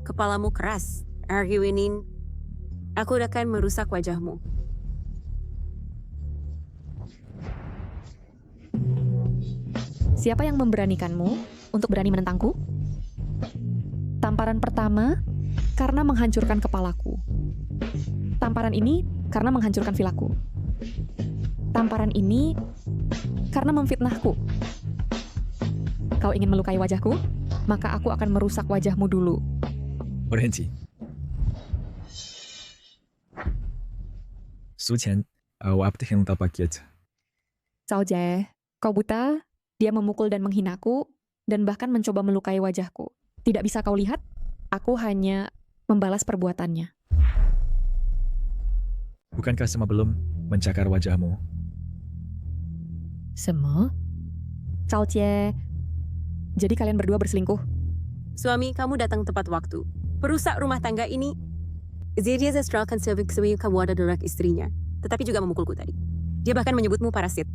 kepalamu keras. Arguinin, aku akan merusak wajahmu. Siapa yang memberanikanmu untuk berani menentangku? Tamparan pertama, karena menghancurkan kepalaku. Tamparan ini karena menghancurkan vilaku. Tamparan ini karena memfitnahku. Kau ingin melukai wajahku? Maka aku akan merusak wajahmu dulu. 我很急。输钱，我 update untuk paket. Cao Jie, kau buta, dia memukul dan menghinaku, dan bahkan mencoba melukai wajahku. Tidak bisa kau lihat? Aku hanya membalas perbuatannya. Bukankah semua belum mencakar wajahmu? Semua? Cao Jie, jadi kalian berdua berselingkuh? Suami kamu datang tepat waktu. Perusak rumah tangga ini, dia sestralkan suami kamu ada dorak istrinya, tetapi juga memukulku tadi. Dia bahkan menyebutmu parasit.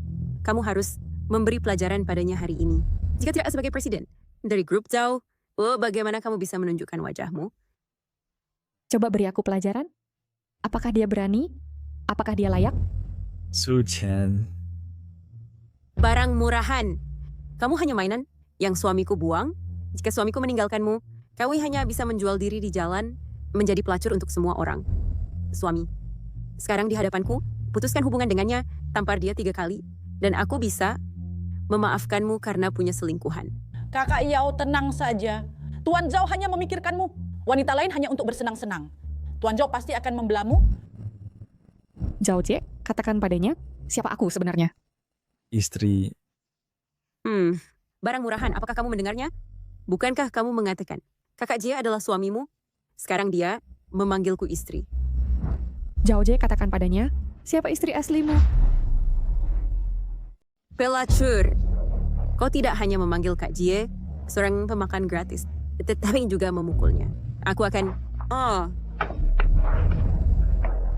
Kamu harus memberi pelajaran padanya hari ini. Jika tidak sebagai presiden, dari grup Zhao, bagaimana kamu bisa menunjukkan wajahmu? Coba beri aku pelajaran. Apakah dia berani? Apakah dia layak? 输钱， Barang murahan. Kamu hanya mainan yang suamiku buang. Jika suamiku meninggalkanmu, kau hanya bisa menjual diri di jalan, menjadi pelacur untuk semua orang. Suami, sekarang di hadapanku, putuskan hubungan dengannya, tampar dia 3 kali, dan aku bisa memaafkanmu karena punya selingkuhan. Kakak Yao, tenang saja. Tuan Zhao hanya memikirkanmu. Wanita lain hanya untuk bersenang-senang. Tuan Zhao pasti akan membelamu. Zhao Jie, katakan padanya, siapa aku sebenarnya? istri. Barang murahan, apakah kamu mendengarnya? Bukankah kamu mengatakan, kakak Jie adalah suamimu? Sekarang dia memanggilku istri. Zhao Jie, katakan padanya, siapa istri aslimu? Pelacur. Kau tidak hanya memanggil Kak Jie, seorang pemakan gratis, tetapi juga memukulnya. Aku akan...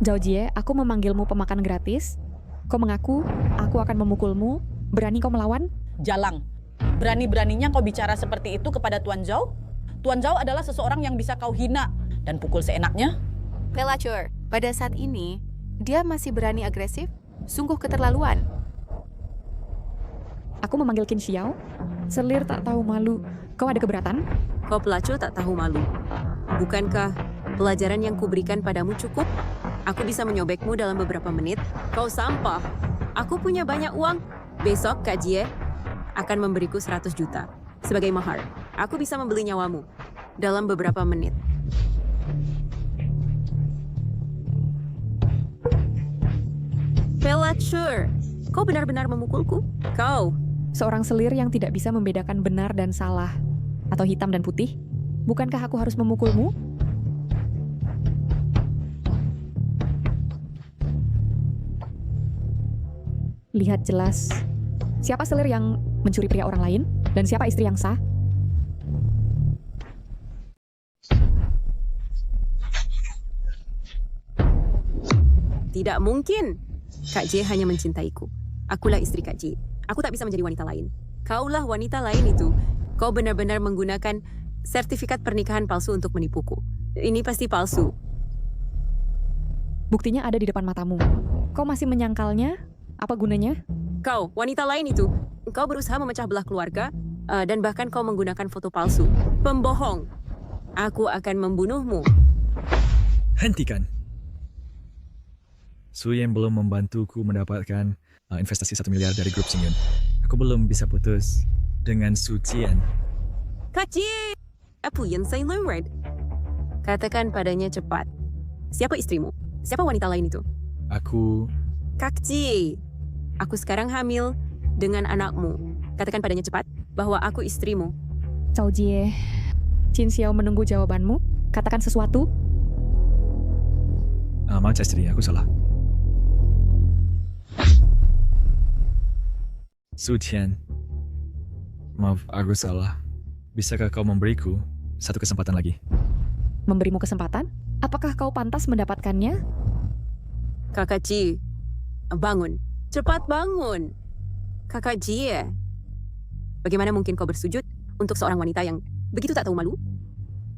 Zhao Jie, aku memanggilmu pemakan gratis. Kau mengaku, aku akan memukulmu. Berani kau melawan? Jalang. Berani-beraninya kau bicara seperti itu kepada Tuan Zhao? Tuan Zhao adalah seseorang yang bisa kau hina dan pukul seenaknya. Pelacur, pada saat ini, dia masih berani agresif? Sungguh keterlaluan. Aku memanggil Qin Xiao. Selir tak tahu malu. Kau ada keberatan? Kau pelacur tak tahu malu. Bukankah pelajaran yang kuberikan padamu cukup? Aku bisa menyobekmu dalam beberapa menit. Kau sampah. Aku punya banyak uang. Besok Kak Jie akan memberiku 100 juta sebagai mahar. Aku bisa membeli nyawamu dalam beberapa menit. Pelacur, kau benar-benar memukulku? Kau. Seorang selir yang tidak bisa membedakan benar dan salah, atau hitam dan putih. Bukankah aku harus memukulmu? Lihat jelas, siapa selir yang mencuri pria orang lain, dan siapa istri yang sah? Tidak mungkin. Kak Jie hanya mencintaiku. Akulah istri Kak Jie. Aku tak bisa menjadi wanita lain. Kaulah wanita lain itu. Kau benar-benar menggunakan sertifikat pernikahan palsu untuk menipuku. Ini pasti palsu. Buktinya ada di depan matamu. Kau masih menyangkalnya? Apa gunanya? Kau, wanita lain itu. Kau berusaha memecah belah keluarga, dan bahkan kau menggunakan foto palsu. Pembohong. Aku akan membunuhmu. Hentikan. Su yang belum membantuku mendapatkan investasi 1 miliar dari grup Xingyun. Aku belum bisa putus dengan Su Qian. Kak Jie! Apa yang saya lewat? Katakan padanya cepat. Siapa istrimu? Siapa wanita lain itu? Aku Kak Jie, aku sekarang hamil dengan anakmu. Katakan padanya cepat bahwa aku istrimu. Cao Jie, Qin Xiao menunggu jawabanmu. Katakan sesuatu. maaf istri, aku salah. Su Qian, maaf aku salah. Bisakah kau memberiku satu kesempatan lagi? Memberimu kesempatan? Apakah kau pantas mendapatkannya? Kakak Jie, bangun. Cepat bangun. Kakak Jie, bagaimana mungkin kau bersujud untuk seorang wanita yang begitu tak tahu malu?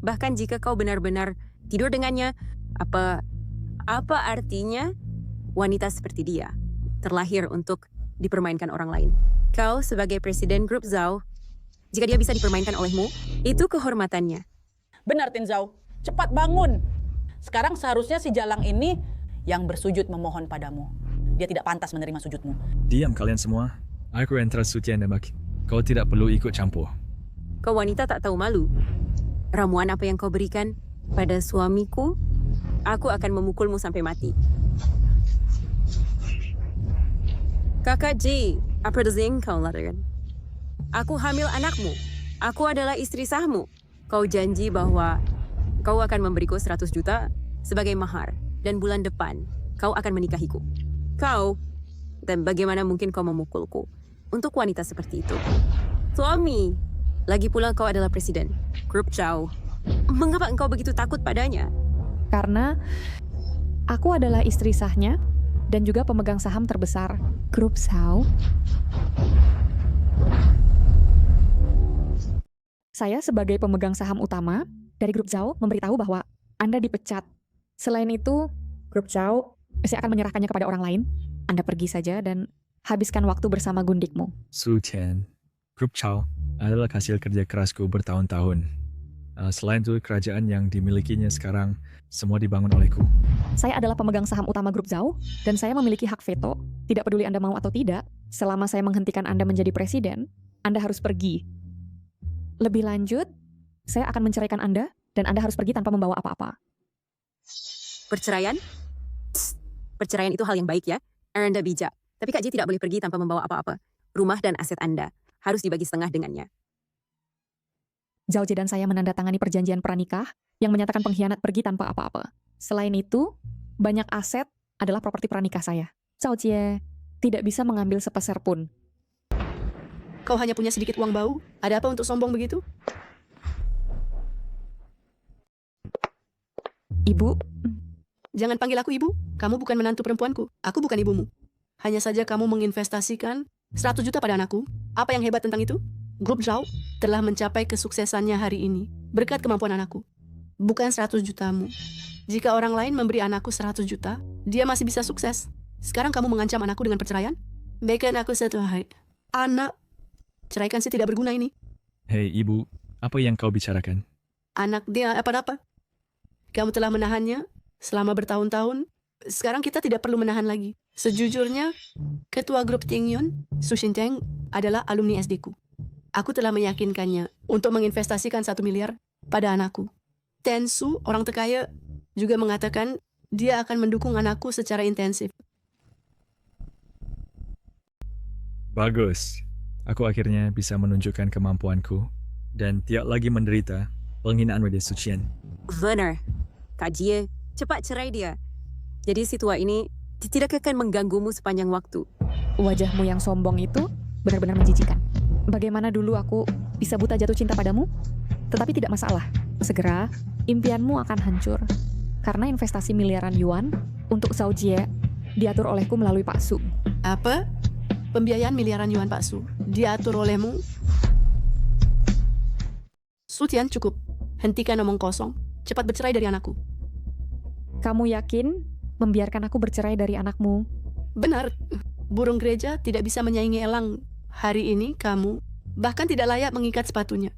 Bahkan jika kau benar-benar tidur dengannya, apa artinya wanita seperti dia terlahir untuk dipermainkan orang lain? Kau sebagai presiden grup Zhao, jika dia bisa dipermainkan olehmu, itu kehormatannya. Benar Tin Zhao, cepat bangun. Sekarang seharusnya si Jalang ini yang bersujud memohon padamu. Dia tidak pantas menerima sujudmu. Diam kalian semua. Aku yang Sutian dan Mak. Kau tidak perlu ikut campur. Kau wanita tak tahu malu. Ramuan apa yang kau berikan pada suamiku, aku akan memukulmu sampai mati. Kakak Ji, apa yang kau lakukan? Aku hamil anakmu. Aku adalah istri sahmu. Kau janji bahwa kau akan memberiku 100 juta sebagai mahar. Dan bulan depan, kau akan menikahiku. Kau, dan bagaimana mungkin kau memukulku untuk wanita seperti itu? Suami, lagi pula kau adalah presiden grup Zhao. Mengapa engkau begitu takut padanya? Karena aku adalah istri sahnya dan juga pemegang saham terbesar grup Zhao. Saya sebagai pemegang saham utama dari grup Zhao memberitahu bahwa Anda dipecat. Selain itu, grup Zhao saya akan menyerahkannya kepada orang lain. Anda pergi saja dan habiskan waktu bersama gundikmu. Sutian, grup Zhao adalah hasil kerja kerasku bertahun-tahun. Selain itu, kerajaan yang dimilikinya sekarang semua dibangun olehku. Saya adalah pemegang saham utama grup Zhao dan saya memiliki hak veto. Tidak peduli Anda mau atau tidak, selama saya menghentikan Anda menjadi presiden, Anda harus pergi. Lebih lanjut, saya akan menceraikan Anda dan Anda harus pergi tanpa membawa apa-apa. Perceraian? Tss, perceraian itu hal yang baik ya. Anda bijak. Tapi Kak Ji tidak boleh pergi tanpa membawa apa-apa. Rumah dan aset Anda harus dibagi setengah dengannya. Zhao Jie dan saya menandatangani perjanjian pranikah yang menyatakan pengkhianat pergi tanpa apa-apa. Selain itu, banyak aset adalah properti pranikah saya. Zhao Jie tidak bisa mengambil sepeser pun. Kau hanya punya sedikit uang bau? Ada apa untuk sombong begitu? Ibu, Jangan panggil aku ibu. Kamu bukan menantu perempuanku. Aku bukan ibumu. Hanya saja kamu menginvestasikan 100 juta pada anakku. Apa yang hebat tentang itu? Grup Zhao telah mencapai kesuksesannya hari ini berkat kemampuan anakku. Bukan 100 jutamu. Jika orang lain memberi anakku 100 juta, dia masih bisa sukses. Sekarang kamu mengancam anakku dengan perceraian? Berikan aku satu hari. Anak. Ceraikan sih tidak berguna ini. Hei ibu, apa yang kau bicarakan? Anak dia apa-apa. Kamu telah menahannya selama bertahun-tahun. Sekarang kita tidak perlu menahan lagi. Sejujurnya, ketua grup Tingyun, Su Shinteng, adalah alumni SD ku. Aku telah meyakinkannya untuk menginvestasikan 1 miliar pada anakku. Tensu, orang terkaya, juga mengatakan dia akan mendukung anakku secara intensif. Bagus. Aku akhirnya bisa menunjukkan kemampuanku dan tidak lagi menderita penghinaan media Sutian. Benar. Kak Jie, cepat cerai dia. Jadi si tua ini tidak akan mengganggumu sepanjang waktu. wajahmu yang sombong itu benar-benar menjijikan. Bagaimana dulu aku bisa buta jatuh cinta padamu? Tetapi tidak masalah. Segera, impianmu akan hancur. Karena investasi miliaran yuan untuk Zhao Jie diatur olehku melalui Pak Su. Apa? Pembiayaan miliaran yuan Pak Su diatur olehmu? Sutian, cukup. Hentikan omong kosong. Cepat bercerai dari anakku. Kamu yakin membiarkan aku bercerai dari anakmu? Benar. Burung gereja tidak bisa menyaingi elang. Hari ini kamu bahkan tidak layak mengikat sepatunya.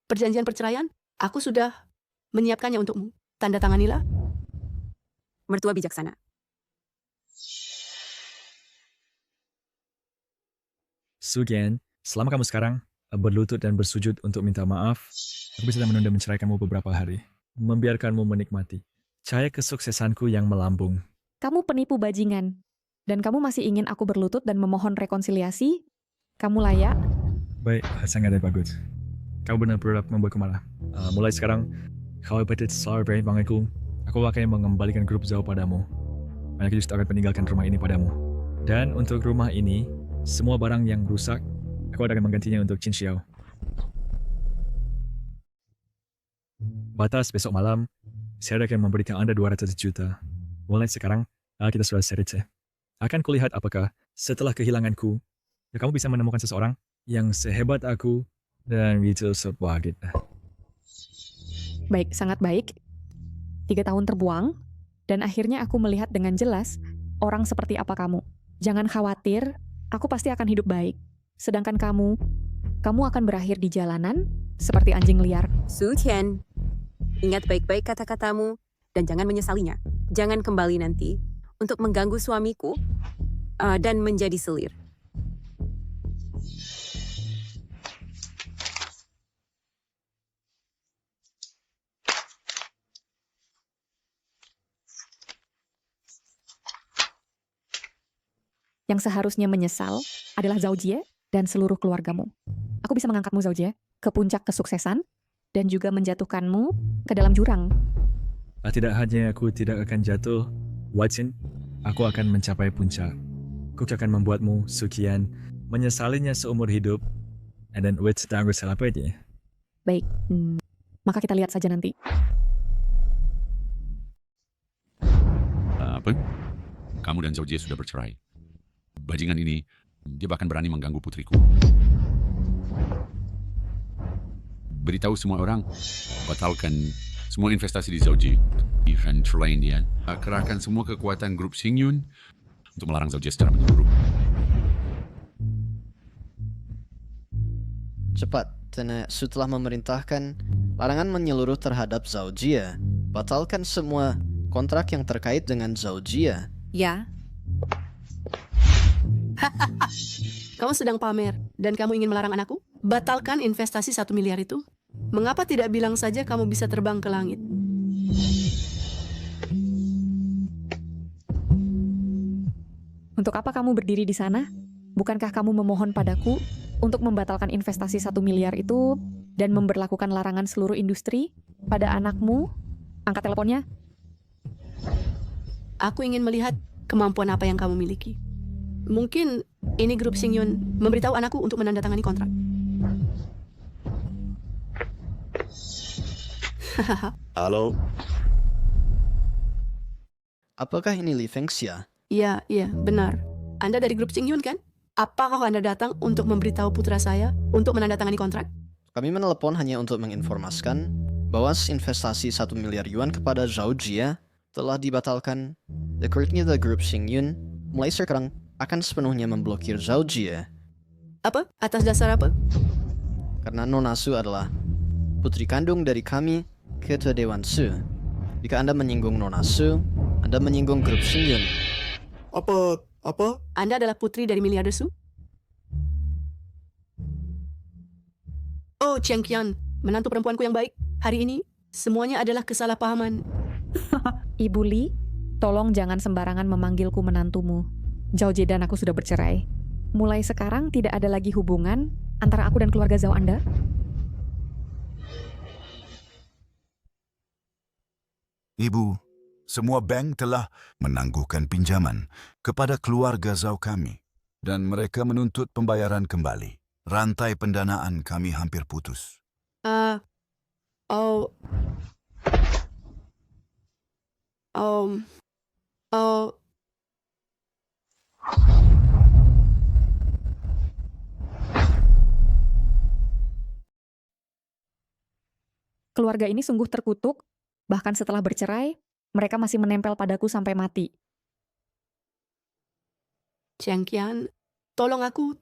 Perjanjian perceraian, aku sudah menyiapkannya untukmu. Tanda tanganilah. Mertua bijaksana. Sugen, selama kamu sekarang berlutut dan bersujud untuk minta maaf, aku bisa menunda menceraikanmu beberapa hari. Membiarkanmu menikmati cahaya kesuksesanku yang melambung. Kamu penipu bajingan. Dan kamu masih ingin aku berlutut dan memohon rekonsiliasi? Kamu layak? Baik, sangat bagus. Kau benar-benar membuatku marah. Mulai sekarang, kau dapat selalu beri panggilku. Aku akan mengembalikan grup Zhao padamu. Dan aku justru akan meninggalkan rumah ini padamu. Dan untuk rumah ini, semua barang yang rusak, aku akan menggantinya untuk Qin Xiao. Batas besok malam, saya akan memberikan Anda 200 juta. Mulai sekarang, kita sudah serius. Akan kulihat apakah setelah kehilanganku, kamu bisa menemukan seseorang yang sehebat aku dan itu sebuah kita. Baik, sangat baik. 3 tahun terbuang, dan akhirnya aku melihat dengan jelas orang seperti apa kamu. Jangan khawatir, aku pasti akan hidup baik. Sedangkan kamu akan berakhir di jalanan seperti anjing liar. Su Qian, ingat baik-baik kata-katamu dan jangan menyesalinya. Jangan kembali nanti untuk mengganggu suamiku dan menjadi selir. Yang seharusnya menyesal adalah Zhao Jie dan seluruh keluargamu. Aku bisa mengangkatmu, Zhao Jie, ke puncak kesuksesan dan juga menjatuhkanmu ke dalam jurang. Tidak hanya aku tidak akan jatuh, Watson, aku akan mencapai puncak. Aku akan membuatmu, Sukian, menyesalinya seumur hidup. And then wait, tangguh salah apa aja? Baik, maka kita lihat saja nanti. Apa? Kamu dan Zhao Jie sudah bercerai. Bajingan ini, dia bahkan berani mengganggu putriku. Beritahu semua orang, batalkan semua investasi di Zhao Jie. Dan selain dia, kerahkan semua kekuatan grup Xingyun untuk melarang Zhao Jie secara menyeluruh. Cepat, Su telah memerintahkan larangan menyeluruh terhadap Zhao Jie. Batalkan semua kontrak yang terkait dengan Zhao Jie. Ya, Kamu sedang pamer dan kamu ingin melarang anakku? Batalkan investasi 1 miliar itu. Mengapa tidak bilang saja kamu bisa terbang ke langit? Untuk apa kamu berdiri di sana? Bukankah kamu memohon padaku untuk membatalkan investasi 1 miliar itu dan memberlakukan larangan seluruh industri pada anakmu? Angkat teleponnya. Aku ingin melihat kemampuan apa yang kamu miliki. Mungkin ini grup Xingyun memberitahu anakku untuk menandatangani kontrak. Halo, Apakah ini Li Fengxia? Iya, benar. Anda dari grup Xingyun kan? Apakah Anda datang untuk memberitahu putra saya untuk menandatangani kontrak? Kami menelepon hanya untuk menginformasikan bahwa investasi 1 miliar yuan kepada Zhao Jie telah dibatalkan. The grup Xingyun mulai sekarang akan sepenuhnya memblokir Zhao Jie. Apa? Atas dasar apa? Karena Nona Su adalah putri kandung dari kami, Ketua Dewan Su. Jika Anda menyinggung Nona Su, Anda menyinggung grup Xingyun. apa? Anda adalah putri dari miliarder Su? Oh, Cheng Qian, menantu perempuanku yang baik. Hari ini, semuanya adalah kesalahpahaman. Ibu Li, tolong jangan sembarangan memanggilku menantumu. Zhao Jie dan aku sudah bercerai. Mulai sekarang tidak ada lagi hubungan antara aku dan keluarga Zhao Anda. Ibu, semua bank telah menangguhkan pinjaman kepada keluarga Zhao kami dan mereka menuntut pembayaran kembali. Rantai pendanaan kami hampir putus. Keluarga ini sungguh terkutuk, bahkan setelah bercerai, mereka masih menempel padaku sampai mati. Cheng Qian, tolong aku.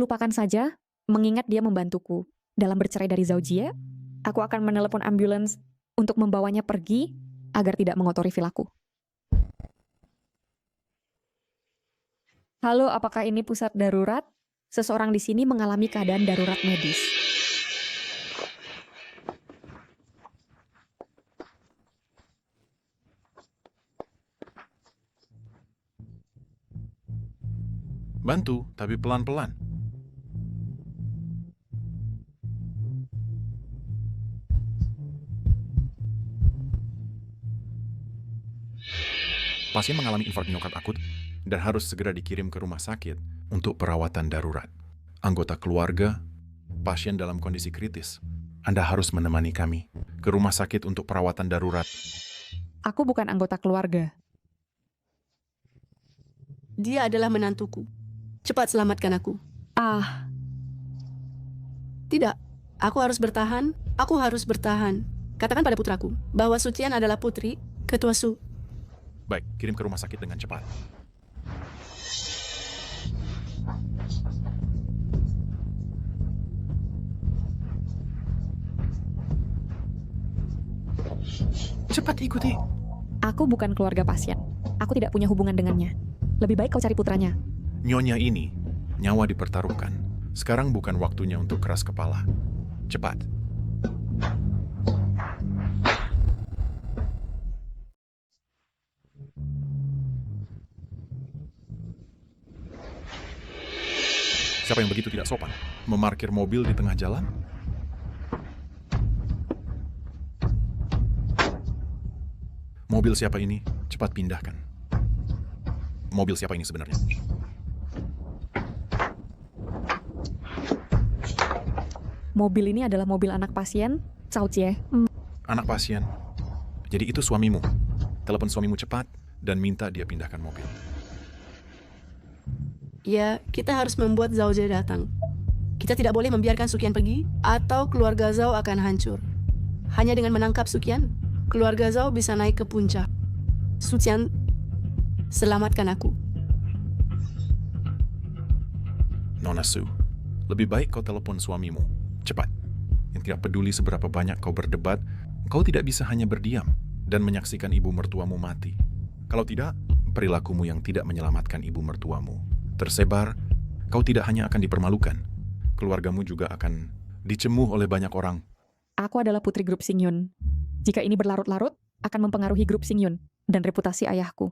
Lupakan saja, mengingat dia membantuku. Dalam bercerai dari Zhao Jie, aku akan menelepon ambulans untuk membawanya pergi agar tidak mengotori vilaku. Halo, apakah ini pusat darurat? Seseorang di sini mengalami keadaan darurat medis. Bantu, tapi pelan-pelan. Pasien mengalami infark miokard akut dan harus segera dikirim ke rumah sakit untuk perawatan darurat. Anggota keluarga, pasien dalam kondisi kritis. Anda harus menemani kami ke rumah sakit untuk perawatan darurat. Aku bukan anggota keluarga. Dia adalah menantuku. Cepat selamatkan aku. Tidak, aku harus bertahan. Aku harus bertahan. Katakan pada putraku bahwa Sucian adalah putri Ketua Su. Baik, kirim ke rumah sakit dengan cepat. Cepat ikuti. Aku bukan keluarga pasien. Aku tidak punya hubungan dengannya. Lebih baik kau cari putranya. Nyonya ini, nyawa dipertaruhkan. Sekarang bukan waktunya untuk keras kepala. Cepat. Siapa yang begitu tidak sopan? Memarkir mobil di tengah jalan? Mobil siapa ini? Cepat pindahkan. Mobil siapa ini sebenarnya? Mobil ini adalah mobil anak pasien, Cao Jie. Anak pasien. Jadi itu suamimu. Telepon suamimu cepat dan minta dia pindahkan mobil. Ya, kita harus membuat Zhao Jie datang. Kita tidak boleh membiarkan Sukian pergi, atau keluarga Zhao akan hancur. Hanya dengan menangkap Sukian, keluarga Zhao bisa naik ke puncak. Sucian, selamatkan aku. Nona Su, lebih baik kau telepon suamimu. Cepat. Yang tidak peduli seberapa banyak kau berdebat, kau tidak bisa hanya berdiam dan menyaksikan ibu mertuamu mati. Kalau tidak, perilakumu yang tidak menyelamatkan ibu mertuamu tersebar, kau tidak hanya akan dipermalukan, keluargamu juga akan dicemuh oleh banyak orang. Aku adalah putri grup Singyun. Jika ini berlarut-larut, akan mempengaruhi grup Singyun dan reputasi ayahku.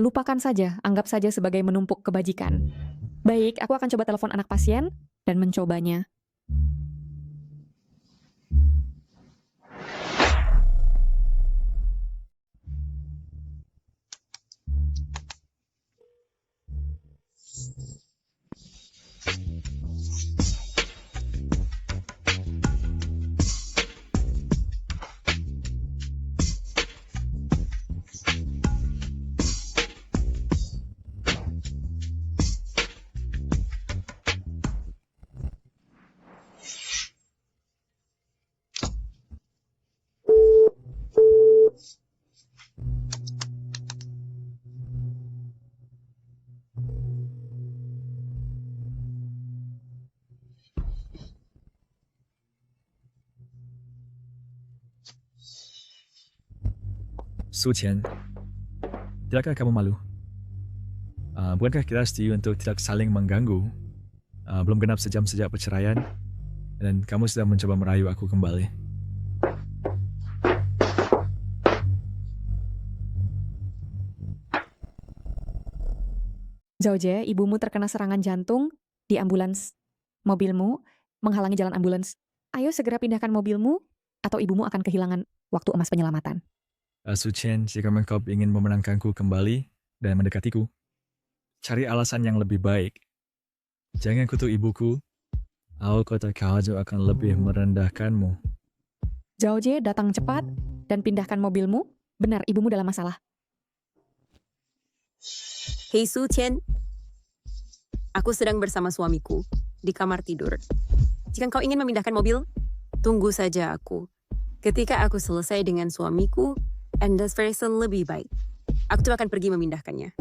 Lupakan saja, anggap saja sebagai menumpuk kebajikan. Baik, aku akan coba telepon anak pasien dan mencobanya. Sucian, tidakkah kamu malu? Bukankah kita setuju untuk tidak saling mengganggu? Belum genap sejam sejak perceraian, dan kamu sudah mencoba merayu aku kembali. Zhao Jie, ibumu terkena serangan jantung di ambulans. Mobilmu menghalangi jalan ambulans. Ayo segera pindahkan mobilmu, atau ibumu akan kehilangan waktu emas penyelamatan. Sucian, jika engkau ingin memenangkanku kembali dan mendekatiku, cari alasan yang lebih baik. Jangan kutuk ibuku. Aku terkejut akan lebih merendahkanmu. Zhao Jie, datang cepat dan pindahkan mobilmu. Benar, ibumu dalam masalah. Hei Sucian, aku sedang bersama suamiku di kamar tidur. Jika kau ingin memindahkan mobil, tunggu saja aku. Ketika aku selesai dengan suamiku, Anda versi lebih baik. Aku tuh akan pergi memindahkannya.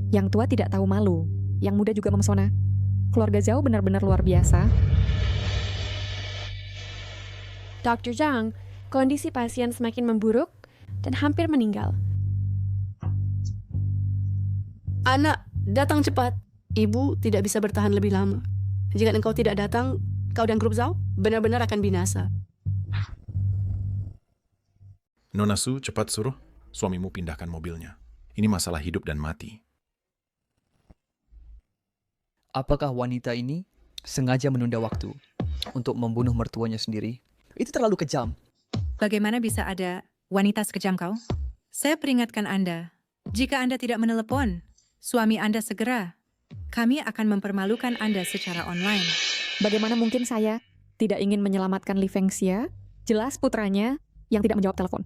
Yang tua tidak tahu malu, yang muda juga memesona. Keluarga Zhao benar-benar luar biasa. Dr. Zhang, kondisi pasien semakin memburuk dan hampir meninggal. Anak, datang cepat. Ibu tidak bisa bertahan lebih lama. Jika engkau tidak datang, kau dan grup Zhao benar-benar akan binasa. Nona Su, cepat suruh suamimu pindahkan mobilnya. Ini masalah hidup dan mati. Apakah wanita ini sengaja menunda waktu untuk membunuh mertuanya sendiri? Itu terlalu kejam. Bagaimana bisa ada wanita sekejam kau? Saya peringatkan Anda, jika Anda tidak menelepon suami Anda segera, kami akan mempermalukan Anda secara online. Bagaimana mungkin saya tidak ingin menyelamatkan Li Fengxia? Jelas putranya yang tidak menjawab telepon.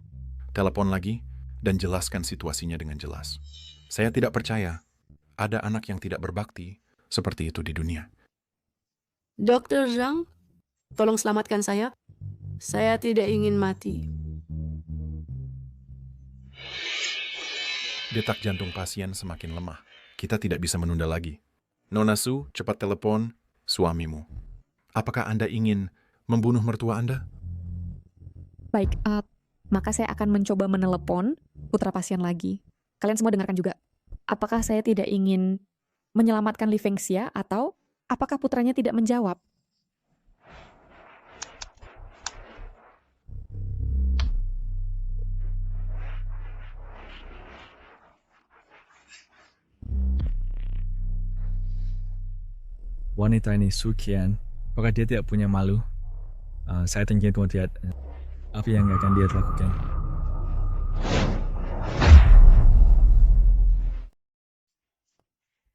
Telepon lagi dan jelaskan situasinya dengan jelas. Saya tidak percaya ada anak yang tidak berbakti seperti itu di dunia. Dr. Zhang, tolong selamatkan saya. Saya tidak ingin mati. Detak jantung pasien semakin lemah. Kita tidak bisa menunda lagi. Nona Su, cepat telepon suamimu. Apakah Anda ingin membunuh mertua Anda? Baik, maka saya akan mencoba menelepon putra pasien lagi. Kalian semua dengarkan juga. Apakah saya tidak ingin menyelamatkan Li Fengxia atau apakah putranya tidak menjawab? Wanita ini Su Qian, apakah dia tidak punya malu? Saya ingin lihat apa yang akan dia lakukan.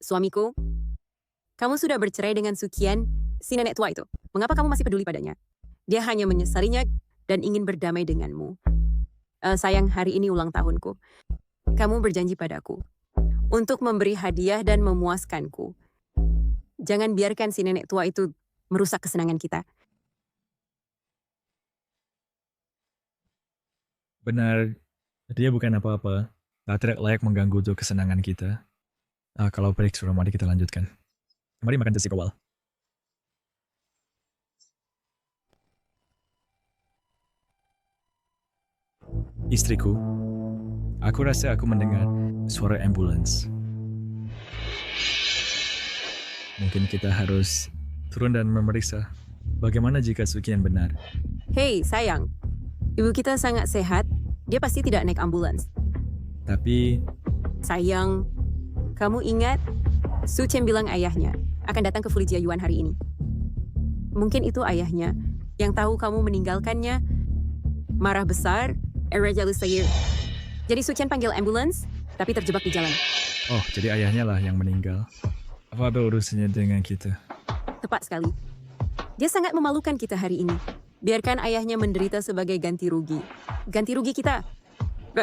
Suamiku, kamu sudah bercerai dengan Su Qian, si nenek tua itu. Mengapa kamu masih peduli padanya? Dia hanya menyesalinya dan ingin berdamai denganmu. Sayang, hari ini ulang tahunku. Kamu berjanji padaku untuk memberi hadiah dan memuaskanku. Jangan biarkan si nenek tua itu merusak kesenangan kita. Benar, dia bukan apa-apa. Tidak layak mengganggu untuk kesenangan kita. Kalau break sudah mari kita lanjutkan. Mari makan sesi awal. Istriku, aku rasa aku mendengar suara ambulans. Mungkin kita harus turun dan memeriksa bagaimana jika Su Qian benar. Hei, sayang. Ibu kita sangat sehat. Dia pasti tidak naik ambulans. Tapi, Sayang, kamu ingat Su Qian bilang ayahnya akan datang ke Fulijia Yuan hari ini. Mungkin itu ayahnya yang tahu kamu meninggalkannya, marah besar, Raja Lusair. Jadi Su Qian panggil ambulans, tapi terjebak di jalan. oh jadi ayahnya lah yang meninggal. Apa ada urusannya dengan kita? Tepat sekali. Dia sangat memalukan kita hari ini. Biarkan ayahnya menderita sebagai ganti rugi. Ganti rugi kita.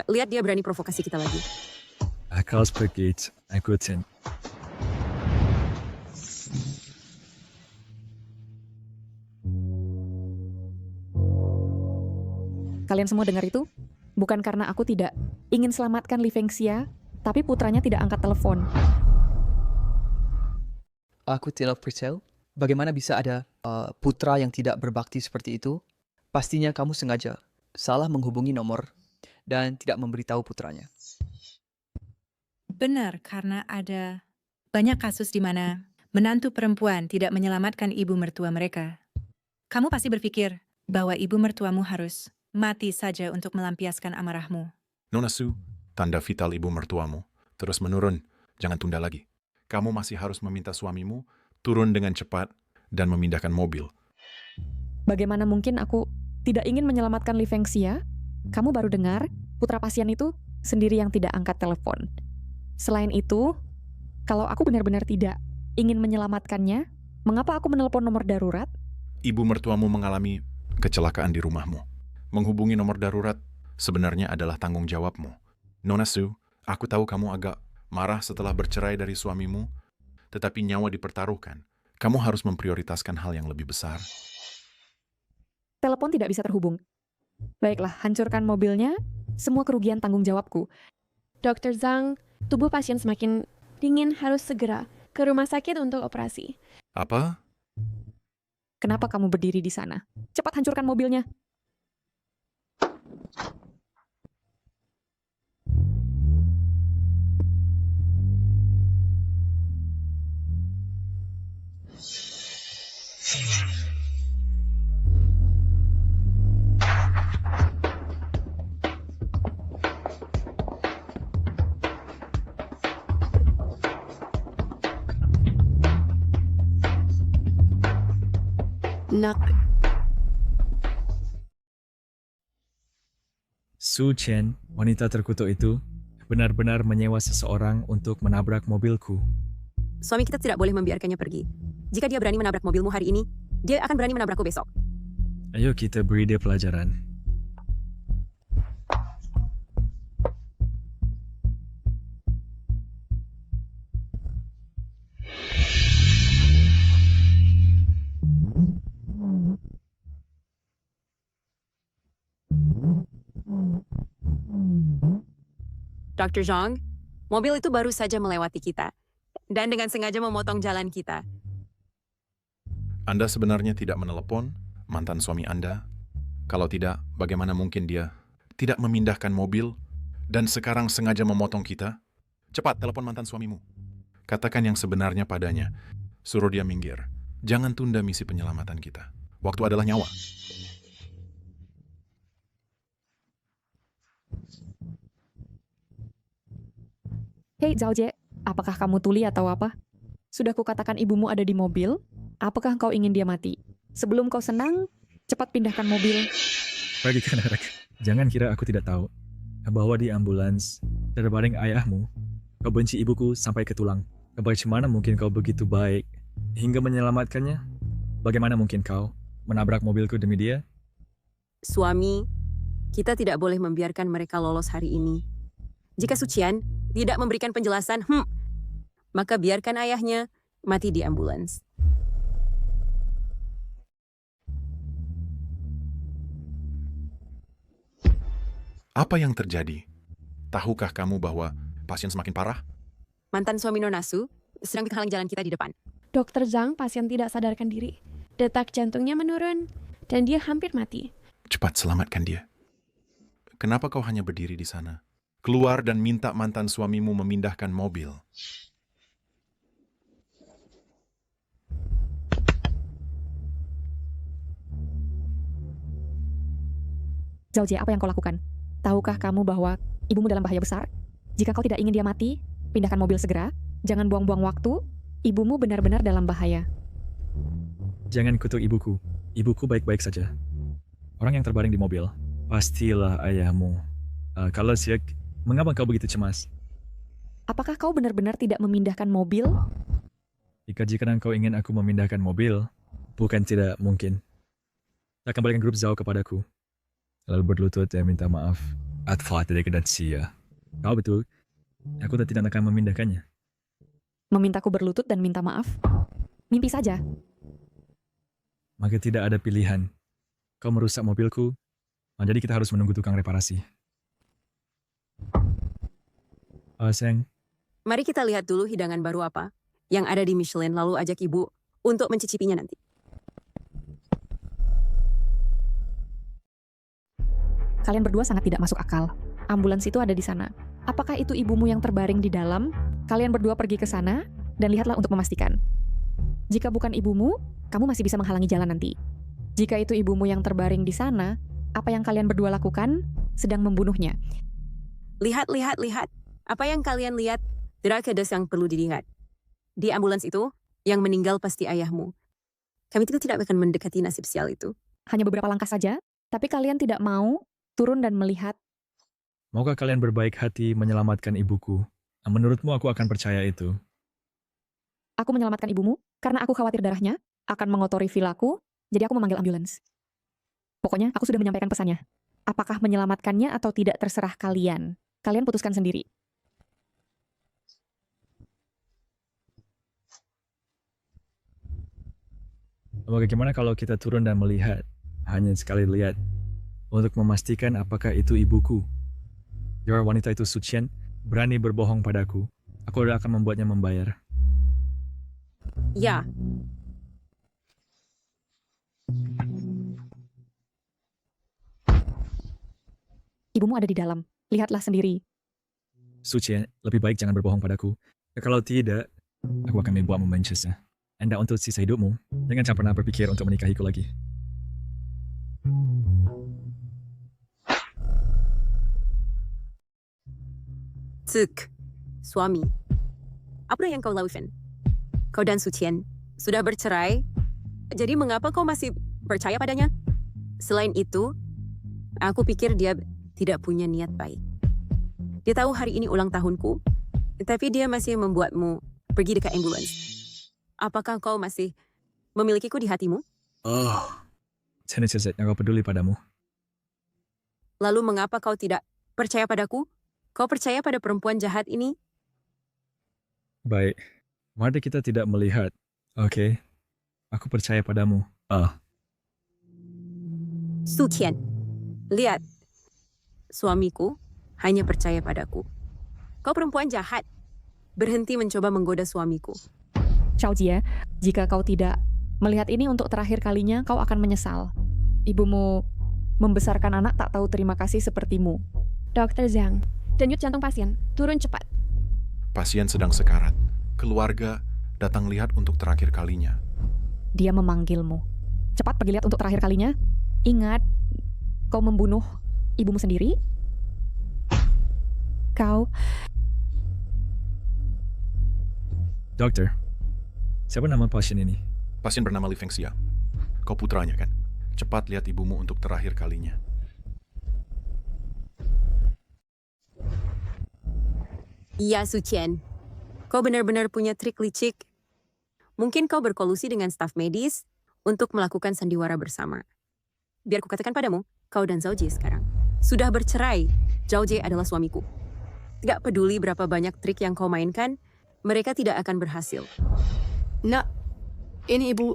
Lihat dia berani provokasi kita lagi. Akal seperti ikutin. Kalian semua dengar itu? Bukan karena aku tidak ingin selamatkan Li Fengxia, tapi putranya tidak angkat telepon. Aku tidak percaya. Bagaimana bisa ada putra yang tidak berbakti seperti itu? Pastinya kamu sengaja salah menghubungi nomor dan tidak memberitahu putranya. Benar, karena ada banyak kasus di mana menantu perempuan tidak menyelamatkan ibu mertua mereka. Kamu pasti berpikir bahwa ibu mertuamu harus mati saja untuk melampiaskan amarahmu. Nona Su, tanda vital ibu mertuamu terus menurun. Jangan tunda lagi. Kamu masih harus meminta suamimu turun dengan cepat dan memindahkan mobil. Bagaimana mungkin aku tidak ingin menyelamatkan Li Fengxia? Kamu baru dengar, putra pasien itu sendiri yang tidak angkat telepon. Selain itu, kalau aku benar-benar tidak ingin menyelamatkannya, mengapa aku menelpon nomor darurat? Ibu mertuamu mengalami kecelakaan di rumahmu. Menghubungi nomor darurat sebenarnya adalah tanggung jawabmu. Nona Su, aku tahu kamu agak marah setelah bercerai dari suamimu, tetapi nyawa dipertaruhkan. Kamu harus memprioritaskan hal yang lebih besar. Telepon tidak bisa terhubung. Baiklah, hancurkan mobilnya, semua kerugian tanggung jawabku. Dr. Zhang, tubuh pasien semakin dingin, harus segera ke rumah sakit untuk operasi. Apa? Kenapa kamu berdiri di sana? Cepat hancurkan mobilnya. Nak, Su Qian, wanita terkutuk itu, benar-benar menyewa seseorang untuk menabrak mobilku. Suami kita tidak boleh membiarkannya pergi. Jika dia berani menabrak mobilmu hari ini, dia akan berani menabrakku besok. Ayo kita beri dia pelajaran. Dr. Zhang, mobil itu baru saja melewati kita. Dan dengan sengaja memotong jalan kita. Anda sebenarnya tidak menelepon mantan suami Anda? Kalau tidak, bagaimana mungkin dia tidak memindahkan mobil dan sekarang sengaja memotong kita? Cepat, telepon mantan suamimu. Katakan yang sebenarnya padanya. Suruh dia minggir. Jangan tunda misi penyelamatan kita. Waktu adalah nyawa. Hei Zhao Jie, apakah kamu tuli atau apa? Sudah kukatakan ibumu ada di mobil, apakah kau ingin dia mati? Sebelum kau senang, cepat pindahkan mobil. Pergi ke anak. Jangan kira aku tidak tahu bahwa di ambulans terbaring ayahmu. Kau benci ibuku sampai ke tulang. Bagaimana mungkin kau begitu baik hingga menyelamatkannya? Bagaimana mungkin kau menabrak mobilku demi dia? Suami, kita tidak boleh membiarkan mereka lolos hari ini. Jika Sucian tidak memberikan penjelasan, maka biarkan ayahnya mati di ambulans. Apa yang terjadi? Tahukah kamu bahwa pasien semakin parah? Mantan suami Nonasu sedang menghalang jalan kita di depan. Dokter Zhang, pasien tidak sadarkan diri. Detak jantungnya menurun, dan dia hampir mati. Cepat selamatkan dia. Kenapa kau hanya berdiri di sana? Keluar dan minta mantan suamimu memindahkan mobil. Zhao Jie, apa yang kau lakukan? Tahukah kamu bahwa ibumu dalam bahaya besar? Jika kau tidak ingin dia mati, pindahkan mobil segera. Jangan buang-buang waktu. Ibumu benar-benar dalam bahaya. Jangan kutuk ibuku. Ibuku baik-baik saja. Orang yang terbaring di mobil, pastilah ayahmu. Kalau siak, mengapa kau begitu cemas? Apakah kau benar-benar tidak memindahkan mobil? Jika kau ingin aku memindahkan mobil, bukan tidak mungkin. Tak kembalikan grup Zhao kepadaku. Lalu berlutut dan minta maaf. Atfat dari kedansia. Kau betul. Aku tidak akan memindahkannya. Memintaku berlutut dan minta maaf? Mimpi saja. Maka tidak ada pilihan. Kau merusak mobilku, jadi kita harus menunggu tukang reparasi. Sayang. Mari kita lihat dulu hidangan baru apa yang ada di Michelin, lalu ajak ibu untuk mencicipinya nanti. Kalian berdua sangat tidak masuk akal. Ambulans itu ada di sana. Apakah itu ibumu yang terbaring di dalam? Kalian berdua pergi ke sana dan lihatlah untuk memastikan. Jika bukan ibumu, kamu masih bisa menghalangi jalan nanti. Jika itu ibumu yang terbaring di sana, apa yang kalian berdua lakukan sedang membunuhnya. Lihat. Apa yang kalian lihat tidak ada yang perlu dilihat. Di ambulans itu, yang meninggal pasti ayahmu. Kami tidak akan mendekati nasib sial itu. Hanya beberapa langkah saja, tapi kalian tidak mau turun dan melihat. Maukah kalian berbaik hati menyelamatkan ibuku? Menurutmu aku akan percaya itu? Aku menyelamatkan ibumu karena aku khawatir darahnya akan mengotori vilaku, jadi aku memanggil ambulans. Pokoknya aku sudah menyampaikan pesannya. Apakah menyelamatkannya atau tidak terserah kalian. Kalian putuskan sendiri. Bagaimana kalau kita turun dan melihat? Hanya sekali lihat. Untuk memastikan apakah itu ibuku. Biar wanita itu Sucian berani berbohong padaku. Aku akan membuatnya membayar. Ya. Ibumu ada di dalam. Lihatlah sendiri. Sucian, lebih baik jangan berbohong padaku. Kalau tidak, aku akan membuatmu mencesnya. Anda untuk sisa hidupmu, jangan pernah berpikir untuk menikahiku lagi. Cuk, suami. Apa yang kau lakukan? Kau dan Sucian sudah bercerai, jadi mengapa kau masih percaya padanya? Selain itu, aku pikir dia tidak punya niat baik. Dia tahu hari ini ulang tahunku, tapi dia masih membuatmu pergi dekat ambulans. Apakah kau masih memilikiku di hatimu? Saya kau peduli padamu. Lalu mengapa kau tidak percaya padaku? Kau percaya pada perempuan jahat ini? Baik, mari kita tidak melihat. Oke, aku percaya padamu. Sucian, lihat. Suamiku hanya percaya padaku. Kau perempuan jahat. Berhenti mencoba menggoda suamiku. Zhao Jie, jika kau tidak melihat ini untuk terakhir kalinya, kau akan menyesal. Ibumu membesarkan anak tak tahu terima kasih sepertimu. Dr. Zhang, denyut jantung pasien, turun cepat. Pasien sedang sekarat. Keluarga datang lihat untuk terakhir kalinya. Dia memanggilmu. Cepat pergi lihat untuk terakhir kalinya. Ingat, kau membunuh ibumu sendiri. Kau... Dokter, siapa nama pasien ini? Pasien bernama Li Fengxia. Kau putranya kan? Cepat lihat ibumu untuk terakhir kalinya. Iya, Suqian. Kau benar-benar punya trik licik. Mungkin kau berkolusi dengan staf medis untuk melakukan sandiwara bersama. Biar kukatakan padamu, kau dan Zhao Jie sekarang sudah bercerai. Zhao Jie adalah suamiku. Tidak peduli berapa banyak trik yang kau mainkan, mereka tidak akan berhasil. Nak, ini ibu.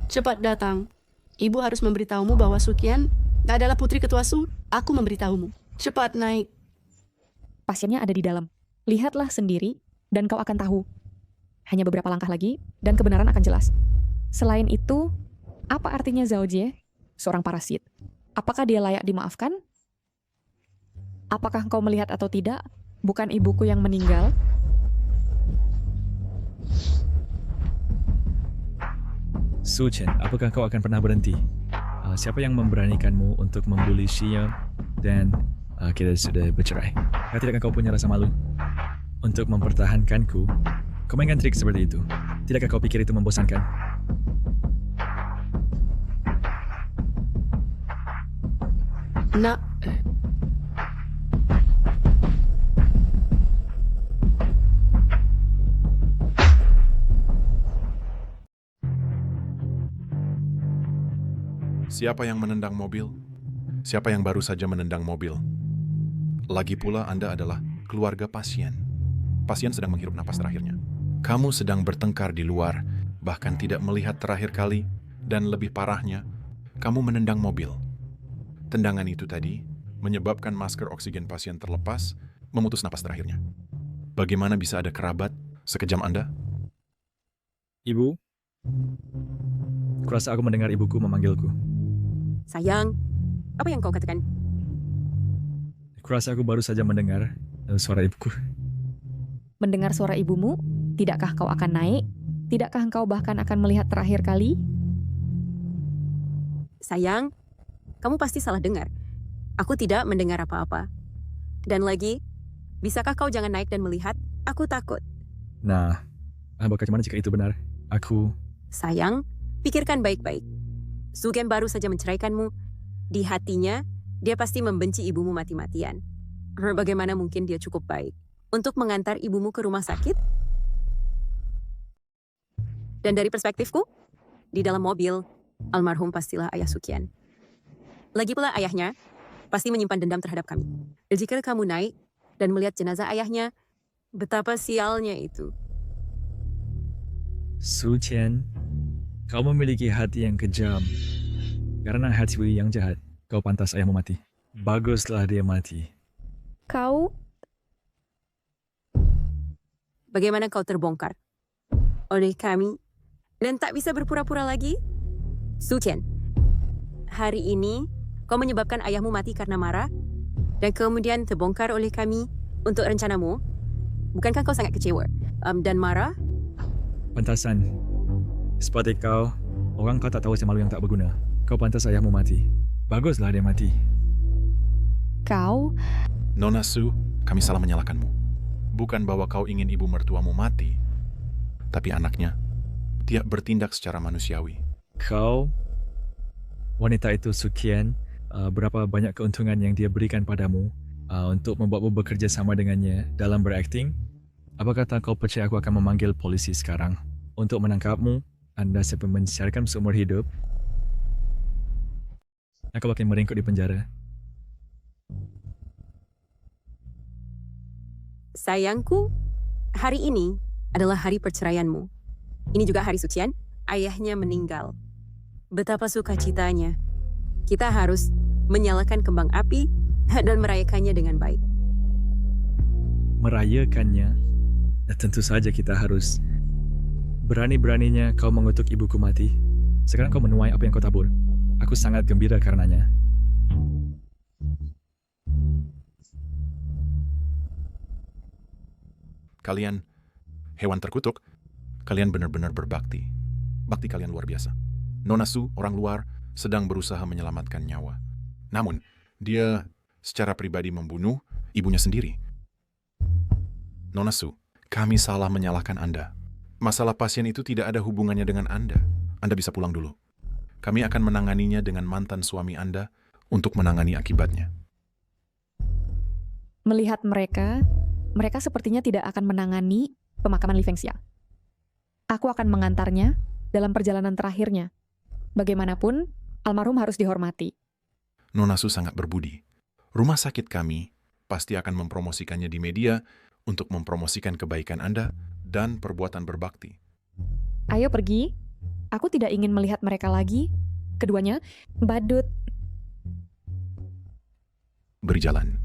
Cepat datang. Ibu harus memberitahumu bahwa Suqian adalah putri ketua Su. Aku memberitahumu. Cepat naik. Pasiennya ada di dalam. Lihatlah sendiri, dan kau akan tahu. Hanya beberapa langkah lagi, dan kebenaran akan jelas. Selain itu, apa artinya Zhao Jie? Seorang parasit. Apakah dia layak dimaafkan? Apakah kau melihat atau tidak? Bukan ibuku yang meninggal? Suqian, apakah kau akan pernah berhenti? Siapa yang memberanikanmu untuk membuli Xia dan kita sudah bercerai? Tidakkah kau punya rasa malu untuk mempertahankanku? Kau mainkan trik seperti itu. Tidakkah kau pikir itu membosankan? Nak, Siapa yang menendang mobil? Siapa yang baru saja menendang mobil? Lagi pula Anda adalah keluarga pasien. Pasien sedang menghirup napas terakhirnya. Kamu sedang bertengkar di luar, bahkan tidak melihat terakhir kali, dan lebih parahnya, kamu menendang mobil. Tendangan itu tadi menyebabkan masker oksigen pasien terlepas, memutus napas terakhirnya. Bagaimana bisa ada kerabat sekejam Anda? Ibu, kurasa aku mendengar ibuku memanggilku. Sayang, apa yang kau katakan? Kurasa aku baru saja mendengar suara ibuku. Mendengar suara ibumu, tidakkah kau akan naik? Tidakkah engkau bahkan akan melihat terakhir kali? Sayang, kamu pasti salah dengar. Aku tidak mendengar apa-apa. Dan lagi, bisakah kau jangan naik dan melihat? Aku takut. Nah, bagaimana jika itu benar? Aku... Sayang, pikirkan baik-baik. Suqian baru saja menceraikanmu. Di hatinya, dia pasti membenci ibumu mati-matian. Bagaimana mungkin dia cukup baik untuk mengantar ibumu ke rumah sakit? Dan dari perspektifku, di dalam mobil, almarhum pastilah ayah Suqian. Lagi pula ayahnya pasti menyimpan dendam terhadap kami. Dan jika kamu naik dan melihat jenazah ayahnya, betapa sialnya itu. Suqian, kau memiliki hati yang kejam. Karena hati yang jahat, kau pantas ayahmu mati. Baguslah dia mati. Kau... Bagaimana kau terbongkar oleh kami dan tak bisa berpura-pura lagi? Suqian, hari ini kau menyebabkan ayahmu mati karena marah dan kemudian terbongkar oleh kami untuk rencanamu. Bukankah kau sangat kecewa dan marah? Pantasan. Seperti kau, orang kau tak tahu semalu yang tak berguna. Kau pantas ayahmu mati. Baguslah dia mati. Kau... Nona Su, kami salah menyalahkanmu. Bukan bahwa kau ingin ibu mertuamu mati, tapi anaknya tidak bertindak secara manusiawi. Kau, wanita itu Suqian, berapa banyak keuntungan yang dia berikan padamu untuk membuatmu bekerja sama dengannya dalam berakting? Apakah tak kau percaya aku akan memanggil polisi sekarang untuk menangkapmu? Anda sampai menyisiarkan seumur hidup. Aku akan meringkuk di penjara. Sayangku, hari ini adalah hari perceraianmu. Ini juga hari Suqian, ayahnya meninggal. Betapa sukacitanya. Kita harus menyalakan kembang api dan merayakannya dengan baik. merayakannya, tentu saja kita harus. Berani-beraninya kau mengutuk ibuku mati. Sekarang kau menuai apa yang kau tabur. Aku sangat gembira karenanya. Kalian hewan terkutuk, kalian benar-benar berbakti. Bakti kalian luar biasa. Nona Su, orang luar, sedang berusaha menyelamatkan nyawa. Namun, dia secara pribadi membunuh ibunya sendiri. Nona Su, kami salah menyalahkan Anda. Masalah pasien itu tidak ada hubungannya dengan Anda. Anda bisa pulang dulu. Kami akan menanganinya dengan mantan suami Anda untuk menangani akibatnya. Melihat mereka sepertinya tidak akan menangani pemakaman Li Fengxia. Aku akan mengantarnya dalam perjalanan terakhirnya. Bagaimanapun, almarhum harus dihormati. Nona Su sangat berbudi. Rumah sakit kami pasti akan mempromosikannya di media untuk mempromosikan kebaikan Anda dan perbuatan berbakti. Ayo pergi. Aku tidak ingin melihat mereka lagi. Keduanya, badut. Berjalan.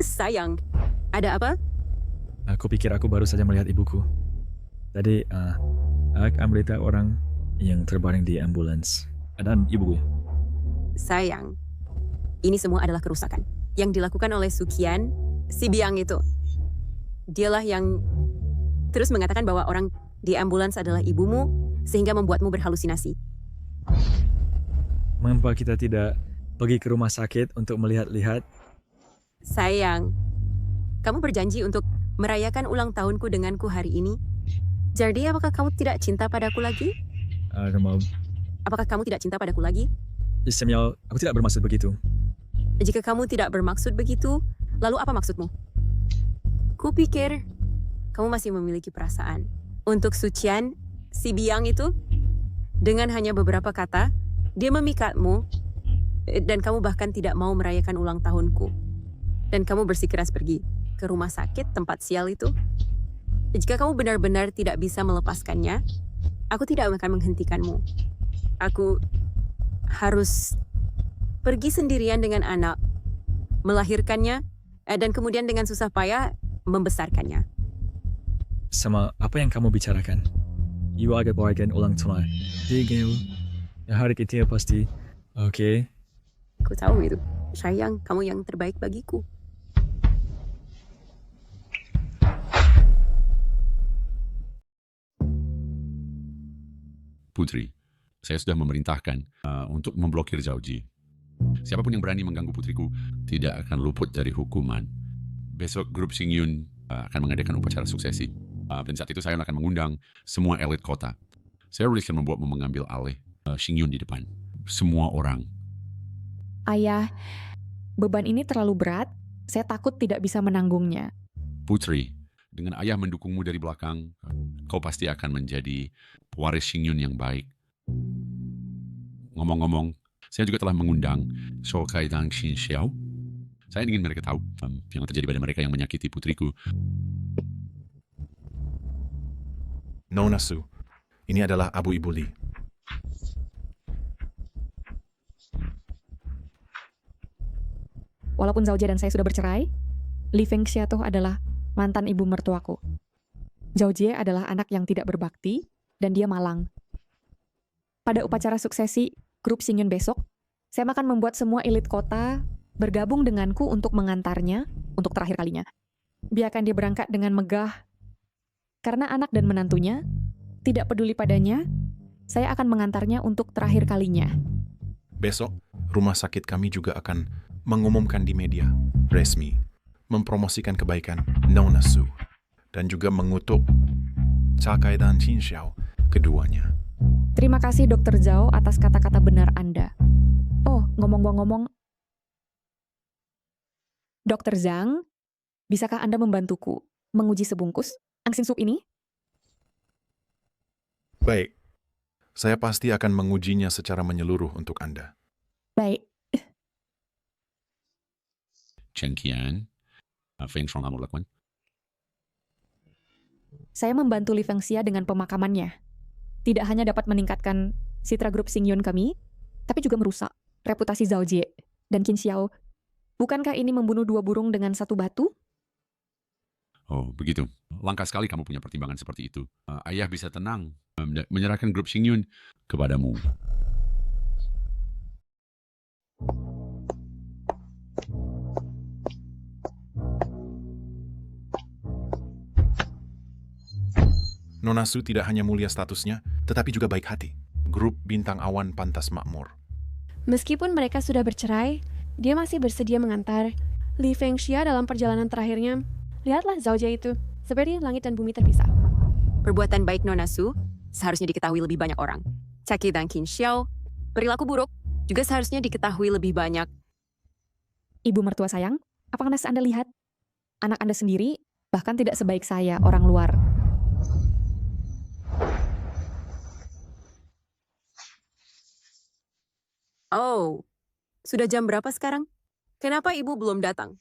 Sayang, ada apa? Aku pikir aku baru saja melihat ibuku. Tadi, aku melihat orang yang terbaring di ambulans. Dan ibuku. Sayang, ini semua adalah kerusakan yang dilakukan oleh Sukian, si Biang itu. Dialah yang terus mengatakan bahwa orang di ambulans adalah ibumu, sehingga membuatmu berhalusinasi. Mengapa kita tidak pergi ke rumah sakit untuk melihat-lihat? Sayang, kamu berjanji untuk merayakan ulang tahunku denganku hari ini. Jadi apakah kamu tidak cinta padaku lagi? Apakah kamu tidak cinta padaku lagi? Samuel, aku tidak bermaksud begitu. Jika kamu tidak bermaksud begitu, lalu apa maksudmu? Kupikir kamu masih memiliki perasaan untuk Sucian, si Biang itu. Dengan hanya beberapa kata, dia memikatmu, dan kamu bahkan tidak mau merayakan ulang tahunku. Dan kamu bersikeras pergi ke rumah sakit tempat sial itu. Jika kamu benar-benar tidak bisa melepaskannya, aku tidak akan menghentikanmu. Aku harus pergi sendirian dengan anak, melahirkannya, dan kemudian dengan susah payah membesarkannya. Sama apa yang kamu bicarakan? Ibu agak bagian ulang tahun. Jadi, hari itu pasti. Oke. Aku tahu itu. Sayang, kamu yang terbaik bagiku. Putri, saya sudah memerintahkan untuk memblokir Zhao Ji. Siapapun yang berani mengganggu putriku tidak akan luput dari hukuman. Besok grup Xingyun akan mengadakan upacara suksesi. Dan saat itu saya akan mengundang semua elit kota. Saya riliskan membuatmu mengambil alih Xingyun di depan. Semua orang. Ayah, beban ini terlalu berat. Saya takut tidak bisa menanggungnya. Putri, dengan ayah mendukungmu dari belakang, kau pasti akan menjadi pewaris Xingyun yang baik. Ngomong-ngomong, saya juga telah mengundang Shou Kai dan Xin Xiao. Saya ingin mereka tahu yang terjadi pada mereka yang menyakiti putriku. Nona Su, ini adalah Abu Ibu Li. Walaupun Zhao Jie dan saya sudah bercerai, Li Fengxia tuh adalah mantan ibu mertuaku. Zhao Jie adalah anak yang tidak berbakti, dan dia malang. Pada upacara suksesi grup Xingyun besok, saya akan membuat semua elit kota bergabung denganku untuk mengantarnya untuk terakhir kalinya. Biarkan dia berangkat dengan megah. Karena anak dan menantunya tidak peduli padanya, saya akan mengantarnya untuk terakhir kalinya. Besok, rumah sakit kami juga akan mengumumkan di media resmi, mempromosikan kebaikan Nona Su, dan juga mengutuk Cakai dan Xin Xiao, keduanya. Terima kasih Dr. Zhao atas kata-kata benar Anda. Oh, ngomong-ngomong, Dr. Zhang, bisakah Anda membantuku menguji sebungkus angsin sup ini? Baik, saya pasti akan mengujinya secara menyeluruh untuk Anda. Baik. Chen Qian, Feng Shuang kamu lakukan. Saya membantu Li Fengxia dengan pemakamannya. Tidak hanya dapat meningkatkan citra grup Xingyun kami, tapi juga merusak reputasi Zhao Jie dan Qin Xiao. Bukankah ini membunuh dua burung dengan satu batu? Oh, begitu. Langka sekali kamu punya pertimbangan seperti itu. Ayah bisa tenang menyerahkan grup Xingyun kepadamu. Nona Su tidak hanya mulia statusnya, tetapi juga baik hati. Grup Bintang Awan pantas makmur. Meskipun mereka sudah bercerai, dia masih bersedia mengantar Li Fengxia dalam perjalanan terakhirnya. Lihatlah Zhao Jie itu, seperti langit dan bumi terpisah. Perbuatan baik Nona Su seharusnya diketahui lebih banyak orang. Caki dan Qin Xiao, perilaku buruk juga seharusnya diketahui lebih banyak. Ibu mertua sayang, apakah Anda lihat? Anak Anda sendiri bahkan tidak sebaik saya, orang luar. Oh, sudah jam berapa sekarang? Kenapa ibu belum datang?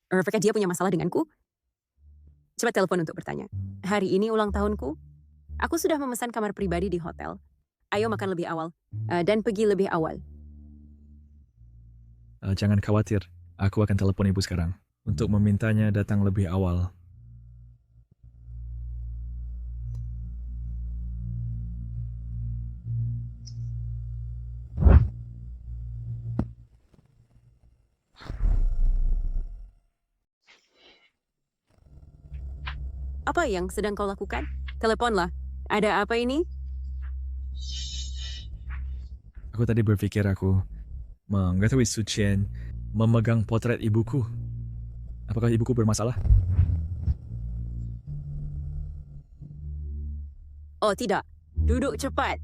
Apakah dia punya masalah denganku? Cepat telepon untuk bertanya. Hari ini ulang tahunku. Aku sudah memesan kamar pribadi di hotel. Ayo makan lebih awal. Dan pergi lebih awal. Jangan khawatir, aku akan telepon ibu sekarang untuk memintanya datang lebih awal. Apa yang sedang kau lakukan? Teleponlah. Ada apa ini? Aku tadi berpikir aku mengetahui Su Qian memegang potret ibuku. Apakah ibuku bermasalah? Oh tidak, duduk cepat.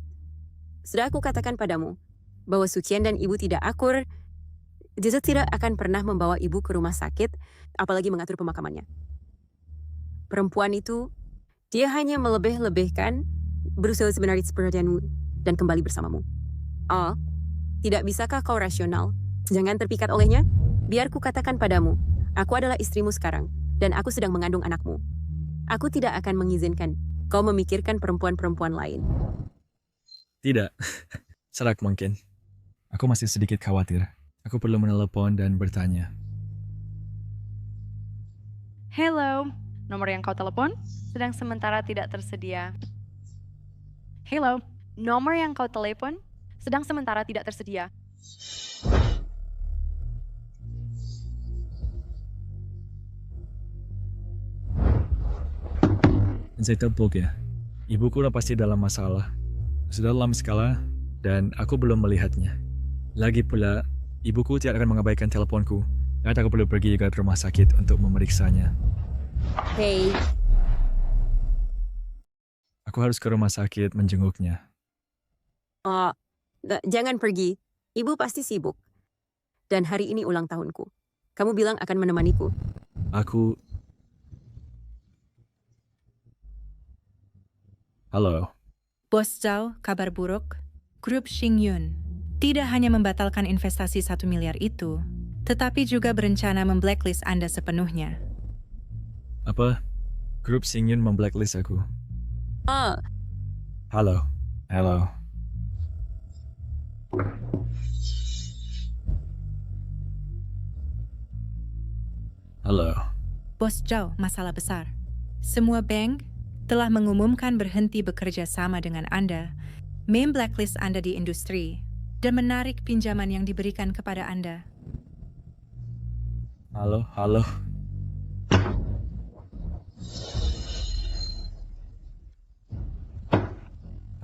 Sudah aku katakan padamu bahwa Su Qian dan ibu tidak akur. Dia tidak akan pernah membawa ibu ke rumah sakit, apalagi mengatur pemakamannya. Perempuan itu, dia hanya melebih-lebihkan berusaha sebenarnya sepertimu dan kembali bersamamu. Oh, tidak bisakah kau rasional? Jangan terpikat olehnya. Biar ku katakan padamu, aku adalah istrimu sekarang, dan aku sedang mengandung anakmu. Aku tidak akan mengizinkan kau memikirkan perempuan-perempuan lain. Tidak, serak mungkin. Aku masih sedikit khawatir. Aku perlu menelepon dan bertanya. Hello, nomor yang kau telepon sedang sementara tidak tersedia. Hello, nomor yang kau telepon sedang sementara tidak tersedia. Saya tepuk ya. Ibuku udah pasti dalam masalah. Sudah lama skala dan aku belum melihatnya. Lagi pula, ibuku tidak akan mengabaikan teleponku. Dan aku perlu pergi ke rumah sakit untuk memeriksanya. Hei, Aku harus ke rumah sakit menjenguknya. jangan pergi. Ibu pasti sibuk. Dan hari ini ulang tahunku. Kamu bilang akan menemaniku. Halo. Bos Zhao, kabar buruk. Grup Xingyun tidak hanya membatalkan investasi 1 miliar itu, tetapi juga berencana memblacklist Anda sepenuhnya. Apa? Grup Xingyun memblacklist aku. Halo. Bos Zhao, masalah besar. Semua bank telah mengumumkan berhenti bekerja sama dengan Anda, memblacklist Anda di industri, dan menarik pinjaman yang diberikan kepada Anda.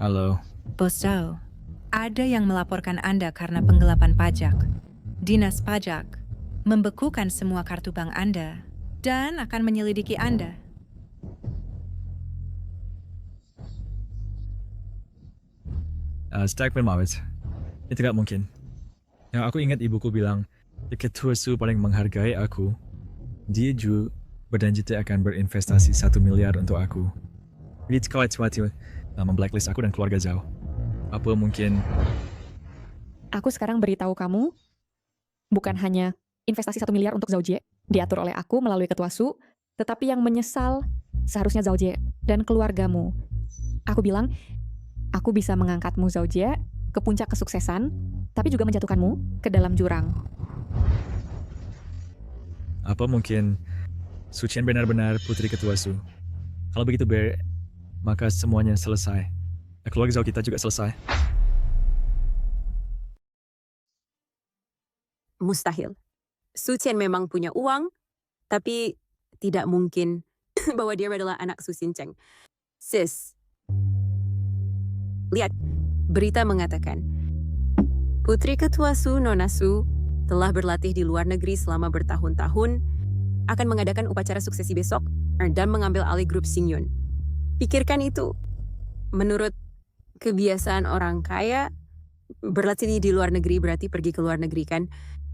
Halo. Bos Zhao, ada yang melaporkan Anda karena penggelapan pajak. Dinas pajak membekukan semua kartu bank Anda dan akan menyelidiki Anda. Stagman Mawet. Itu gak mungkin. Yang aku ingat ibuku bilang, ketua Su paling menghargai aku. Dia juga berjanji dia akan berinvestasi 1 miliar untuk aku. Jadi kau hati-hati memblacklist aku dan keluarga Zhao. Apa mungkin... Aku sekarang beritahu kamu, bukan hanya investasi 1 miliar untuk Zhao Jie, diatur oleh aku melalui ketua Su, tetapi yang menyesal seharusnya Zhao Jie dan keluargamu. Aku bilang, aku bisa mengangkatmu Zhao Jie ke puncak kesuksesan, tapi juga menjatuhkanmu ke dalam jurang. Apa mungkin Su Qian benar-benar putri ketua Su? Kalau begitu, Bear, maka semuanya selesai. Keluarga Zhao kita juga selesai. Mustahil. Su Qian memang punya uang, tapi tidak mungkin bahwa dia adalah anak Su Xincheng. Sis, lihat, berita mengatakan putri ketua Su, Nona Su, telah berlatih di luar negeri selama bertahun-tahun, akan mengadakan upacara suksesi besok dan mengambil alih grup Xingyun. Pikirkan itu. Menurut kebiasaan orang kaya, berlatih di luar negeri berarti pergi ke luar negeri kan?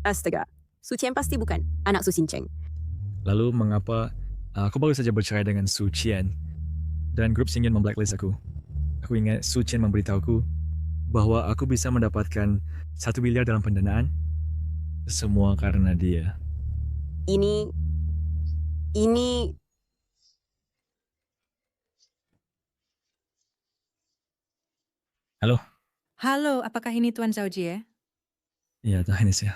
Astaga, Su Qian pasti bukan anak Su Xincheng. Lalu mengapa aku baru saja bercerai dengan Su Qian dan grup Xingyun memblacklist aku? Aku ingat Su Qian memberitahuku bahwa aku bisa mendapatkan 1 miliar dalam pendanaan. Semua karena dia. Ini... Halo? Halo, apakah ini Tuan Zhao Jie? Iya, Tuhan ya.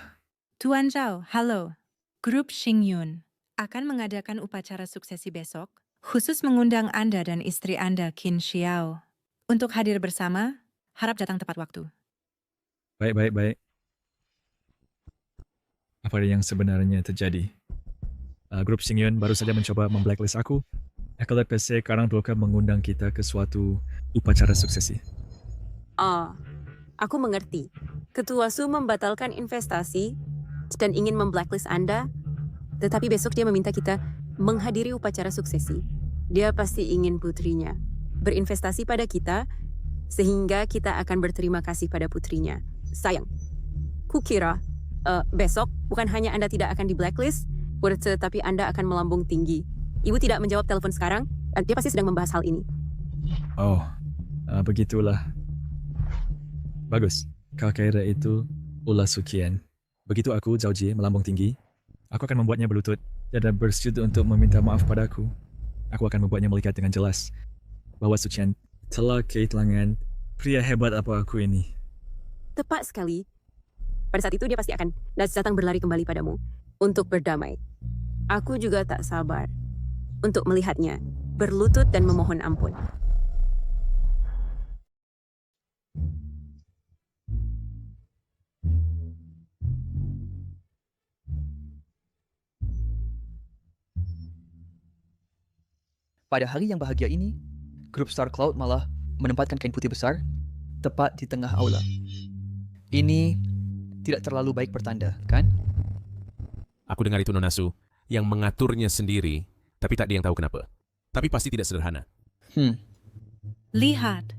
Tuan Zhao, halo. Grup Xingyun akan mengadakan upacara suksesi besok, khusus mengundang Anda dan istri Anda, Qin Xiao. Untuk hadir bersama, harap datang tepat waktu. Baik. Apa yang sebenarnya terjadi? Grup Xingyun baru saja mencoba memblacklist aku. Kalau PC sekarang belum mengundang kita ke suatu upacara suksesi. Aku mengerti. Ketua Su membatalkan investasi dan ingin memblacklist Anda, tetapi besok dia meminta kita menghadiri upacara suksesi. Dia pasti ingin putrinya berinvestasi pada kita, sehingga kita akan berterima kasih pada putrinya. Sayang, kukira besok bukan hanya Anda tidak akan di blacklist, tetapi Anda akan melambung tinggi. Ibu tidak menjawab telepon sekarang, dia pasti sedang membahas hal ini. Begitulah. Bagus, kau kira itu ulah Su Qian. Begitu aku, Zhao Jie, melambung tinggi, aku akan membuatnya berlutut dan bersetuju untuk meminta maaf padaku. Aku akan membuatnya melihat dengan jelas bahwa Su Qian telah kehilangan pria hebat apa aku ini. Tepat sekali. Pada saat itu dia pasti akan datang berlari kembali padamu untuk berdamai. Aku juga tak sabar untuk melihatnya berlutut dan memohon ampun. Pada hari yang bahagia ini, grup Star Cloud malah menempatkan kain putih besar tepat di tengah aula. Ini tidak terlalu baik pertanda, kan? Aku dengar itu Nona Su yang mengaturnya sendiri, tapi tak ada yang tahu kenapa. Tapi pasti tidak sederhana. Lihat,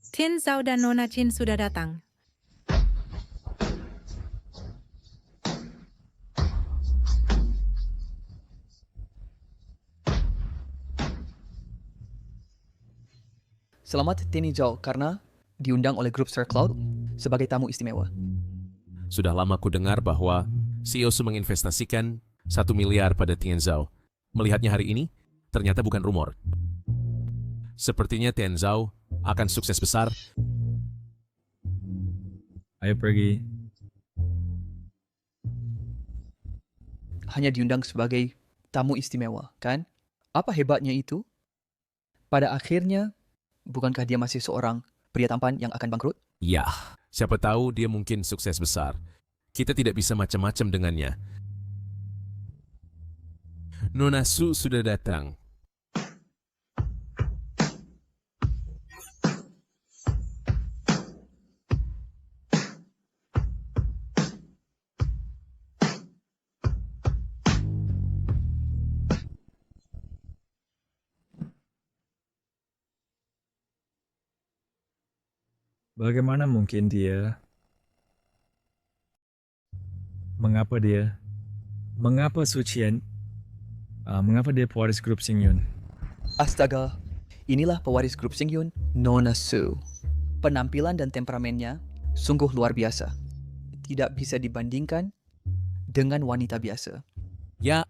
Tin Zhao dan Nona Qin sudah datang. Selamat Tini Zhao karena diundang oleh grup Star Cloud sebagai tamu istimewa. Sudah lama ku dengar bahwa CEO Su menginvestasikan 1 miliar pada Tian Zhao. Melihatnya hari ini, ternyata bukan rumor. Sepertinya Tian Zhao akan sukses besar. Ayo pergi. Hanya diundang sebagai tamu istimewa, kan? Apa hebatnya itu? Pada akhirnya, bukankah dia masih seorang pria tampan yang akan bangkrut? Ya, siapa tahu dia mungkin sukses besar. Kita tidak bisa macam-macam dengannya. Nona Su sudah datang. Bagaimana mungkin dia? Mengapa dia? Mengapa Su Qian? Mengapa dia pewaris grup Xingyun? Astaga, inilah pewaris grup Xingyun, Nona Su. Penampilan dan temperamennya sungguh luar biasa. Tidak bisa dibandingkan dengan wanita biasa. Ya,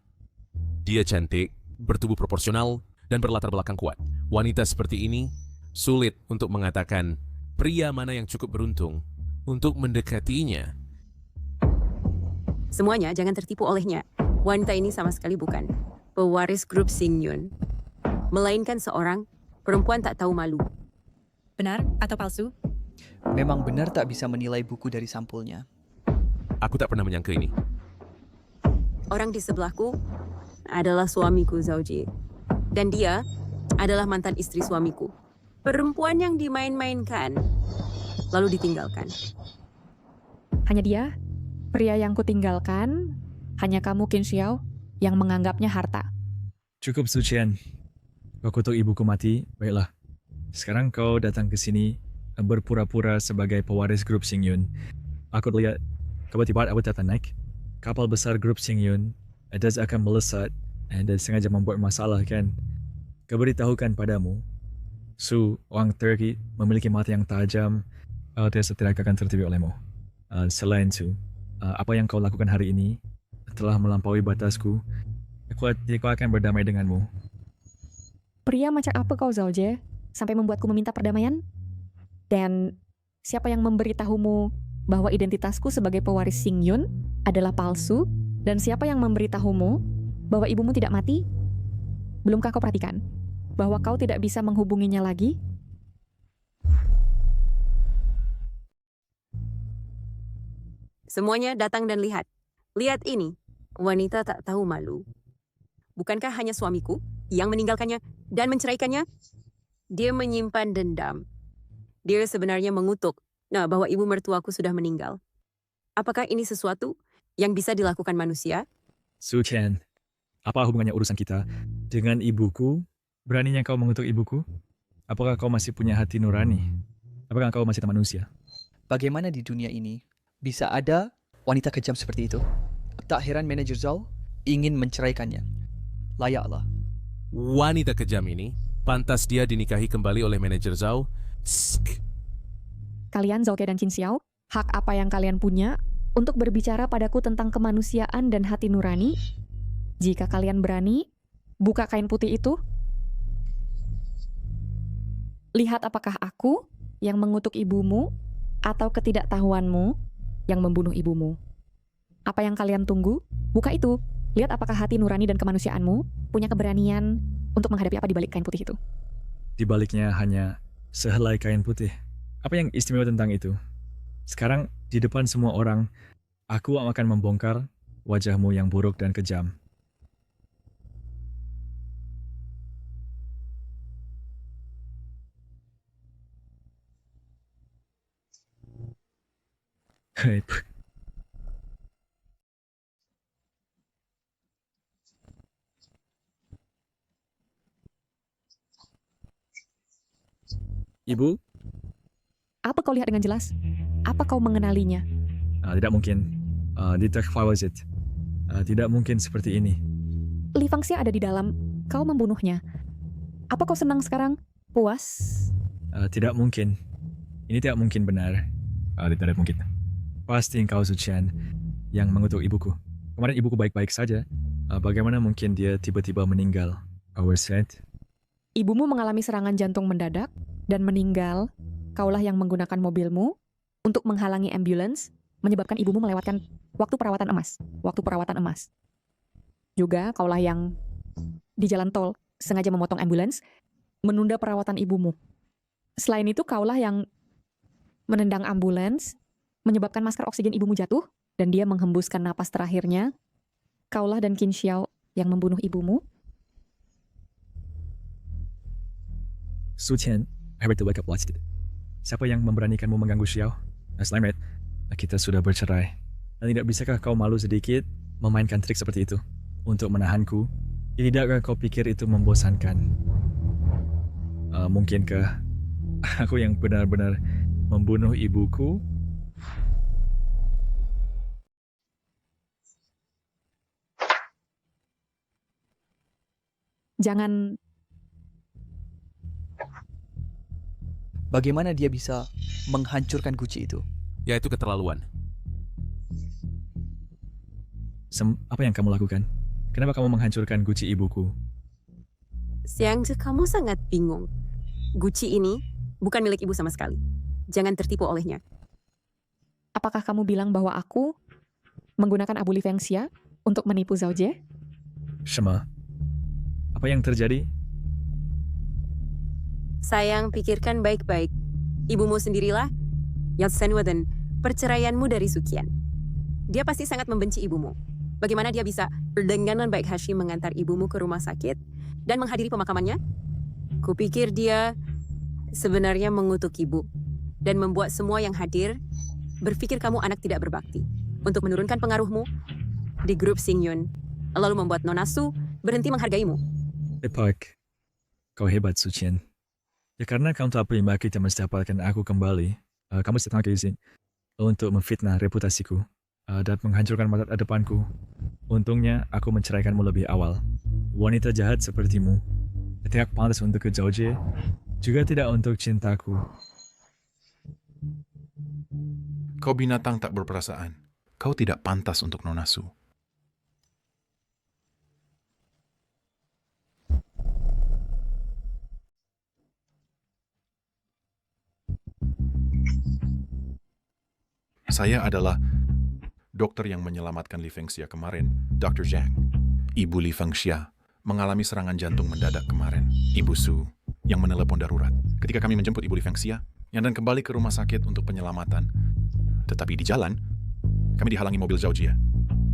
dia cantik, bertubuh proporsional, dan berlatar belakang kuat. Wanita seperti ini sulit untuk mengatakan pria mana yang cukup beruntung untuk mendekatinya. Semuanya jangan tertipu olehnya. Wanita ini sama sekali bukan pewaris grup Singyun, melainkan seorang perempuan tak tahu malu. Benar atau palsu? Memang benar tak bisa menilai buku dari sampulnya. Aku tak pernah menyangka ini. Orang di sebelahku adalah suamiku Zhao-ji. Dan dia adalah mantan istri suamiku. Perempuan yang dimain-mainkan, lalu ditinggalkan. Hanya dia, pria yang kutinggalkan, hanya kamu Qin Xiao yang menganggapnya harta. Cukup Sucian. Kau kutuk ibuku mati, baiklah. Sekarang kau datang ke sini berpura-pura sebagai pewaris grup Singyun. Aku lihat tiba-tiba aku datang naik. Kapal besar grup Singyun Daz akan melesat dan sengaja membuat masalah kan. Keberitahukan padamu, Su, orang Turki, memiliki mata yang tajam, tidak akan tertipu olehmu. Selain itu, apa yang kau lakukan hari ini telah melampaui batasku. Aku akan berdamai denganmu. Pria macam apa kau Zhao-ji, sampai membuatku meminta perdamaian? Dan siapa yang memberitahumu bahwa identitasku sebagai pewaris Singyun adalah palsu? Dan siapa yang memberitahumu bahwa ibumu tidak mati? Belumkah kau perhatikan bahwa kau tidak bisa menghubunginya lagi? Semuanya datang dan lihat. Lihat ini, wanita tak tahu malu. Bukankah hanya suamiku yang meninggalkannya dan menceraikannya? Dia menyimpan dendam. Dia sebenarnya mengutuk bahwa ibu mertuaku sudah meninggal. Apakah ini sesuatu yang bisa dilakukan manusia? Sucian, apa hubungannya urusan kita dengan ibuku? Beraninya kau mengutuk ibuku? Apakah kau masih punya hati nurani? Apakah kau masih manusia? Bagaimana di dunia ini bisa ada wanita kejam seperti itu? Tak heran manajer Zhao ingin menceraikannya. Layaklah. Wanita kejam ini, pantas dia dinikahi kembali oleh manajer Zhao. Kalian Zhao dan Qin Xiao, hak apa yang kalian punya untuk berbicara padaku tentang kemanusiaan dan hati nurani? Jika kalian berani, buka kain putih itu. Lihat apakah aku yang mengutuk ibumu atau ketidaktahuanmu yang membunuh ibumu. Apa yang kalian tunggu? Buka itu. Lihat apakah hati nurani dan kemanusiaanmu punya keberanian untuk menghadapi apa di balik kain putih itu. Di baliknya hanya sehelai kain putih. Apa yang istimewa tentang itu? Sekarang di depan semua orang, aku akan membongkar wajahmu yang buruk dan kejam. Hei. Ibu? Apa kau lihat dengan jelas? Apa kau mengenalinya? Tidak mungkin. Detective Fawazit. Tidak mungkin seperti ini. Li Fangxia ada di dalam. Kau membunuhnya. Apa kau senang sekarang? Puas? Tidak mungkin. Ini tidak mungkin benar. Tidak mungkin. Pasti engkau Sucian yang mengutuk ibuku. Kemarin ibuku baik-baik saja. Bagaimana mungkin dia tiba-tiba meninggal? Ibumu mengalami serangan jantung mendadak dan meninggal. Kaulah yang menggunakan mobilmu untuk menghalangi ambulans, menyebabkan ibumu melewatkan waktu perawatan emas. Juga kaulah yang di jalan tol sengaja memotong ambulans, menunda perawatan ibumu. Selain itu kaulah yang menendang ambulans, menyebabkan masker oksigen ibumu jatuh, dan dia menghembuskan napas terakhirnya. Kaulah dan Qin Xiao yang membunuh ibumu. Sucian, I have to wake up watch it. Siapa yang memberanikanmu mengganggu Xiao? Selain kita sudah bercerai. Dan tidak bisakah kau malu sedikit memainkan trik seperti itu untuk menahanku? Tidakkah kau pikir itu membosankan? Mungkinkah aku yang benar-benar membunuh ibuku? Jangan. Bagaimana dia bisa menghancurkan Gucci itu? Ya, itu keterlaluan. Apa yang kamu lakukan? Kenapa kamu menghancurkan Gucci ibuku? Sayang, kamu sangat bingung. Gucci ini bukan milik ibu sama sekali. Jangan tertipu olehnya. Apakah kamu bilang bahwa aku menggunakan abu Li Fengxia untuk menipu Zhao Jie? Shema, apa yang terjadi? Sayang, pikirkan baik-baik. Ibumu sendirilah yang senwaden perceraianmu dari Sukian. Dia pasti sangat membenci ibumu. Bagaimana dia bisa dengan baik hati mengantar ibumu ke rumah sakit dan menghadiri pemakamannya? Kupikir dia sebenarnya mengutuk ibu dan membuat semua yang hadir berpikir kamu anak tidak berbakti untuk menurunkan pengaruhmu di grup Xingyun, lalu membuat Nona Su berhenti menghargaimu. Epak, kau hebat, Suqian. Ya karena kamu tak terima kita mendapatkan aku kembali, kamu datang ke sini untuk memfitnah reputasiku dan menghancurkan masa depanku. Untungnya aku menceraikanmu lebih awal. Wanita jahat sepertimu tidak pantas untuk ke Zhao Jie, juga tidak untuk cintaku. Kau binatang tak berperasaan. Kau tidak pantas untuk Nona Su. Saya adalah dokter yang menyelamatkan Li Fengxia kemarin, Dr. Zhang. Ibu Li Fengxia mengalami serangan jantung mendadak kemarin. Ibu Su yang menelepon darurat ketika kami menjemput Ibu Li Fengxia dan kembali ke rumah sakit untuk penyelamatan. Tetapi di jalan, kami dihalangi mobil Zhao Jie.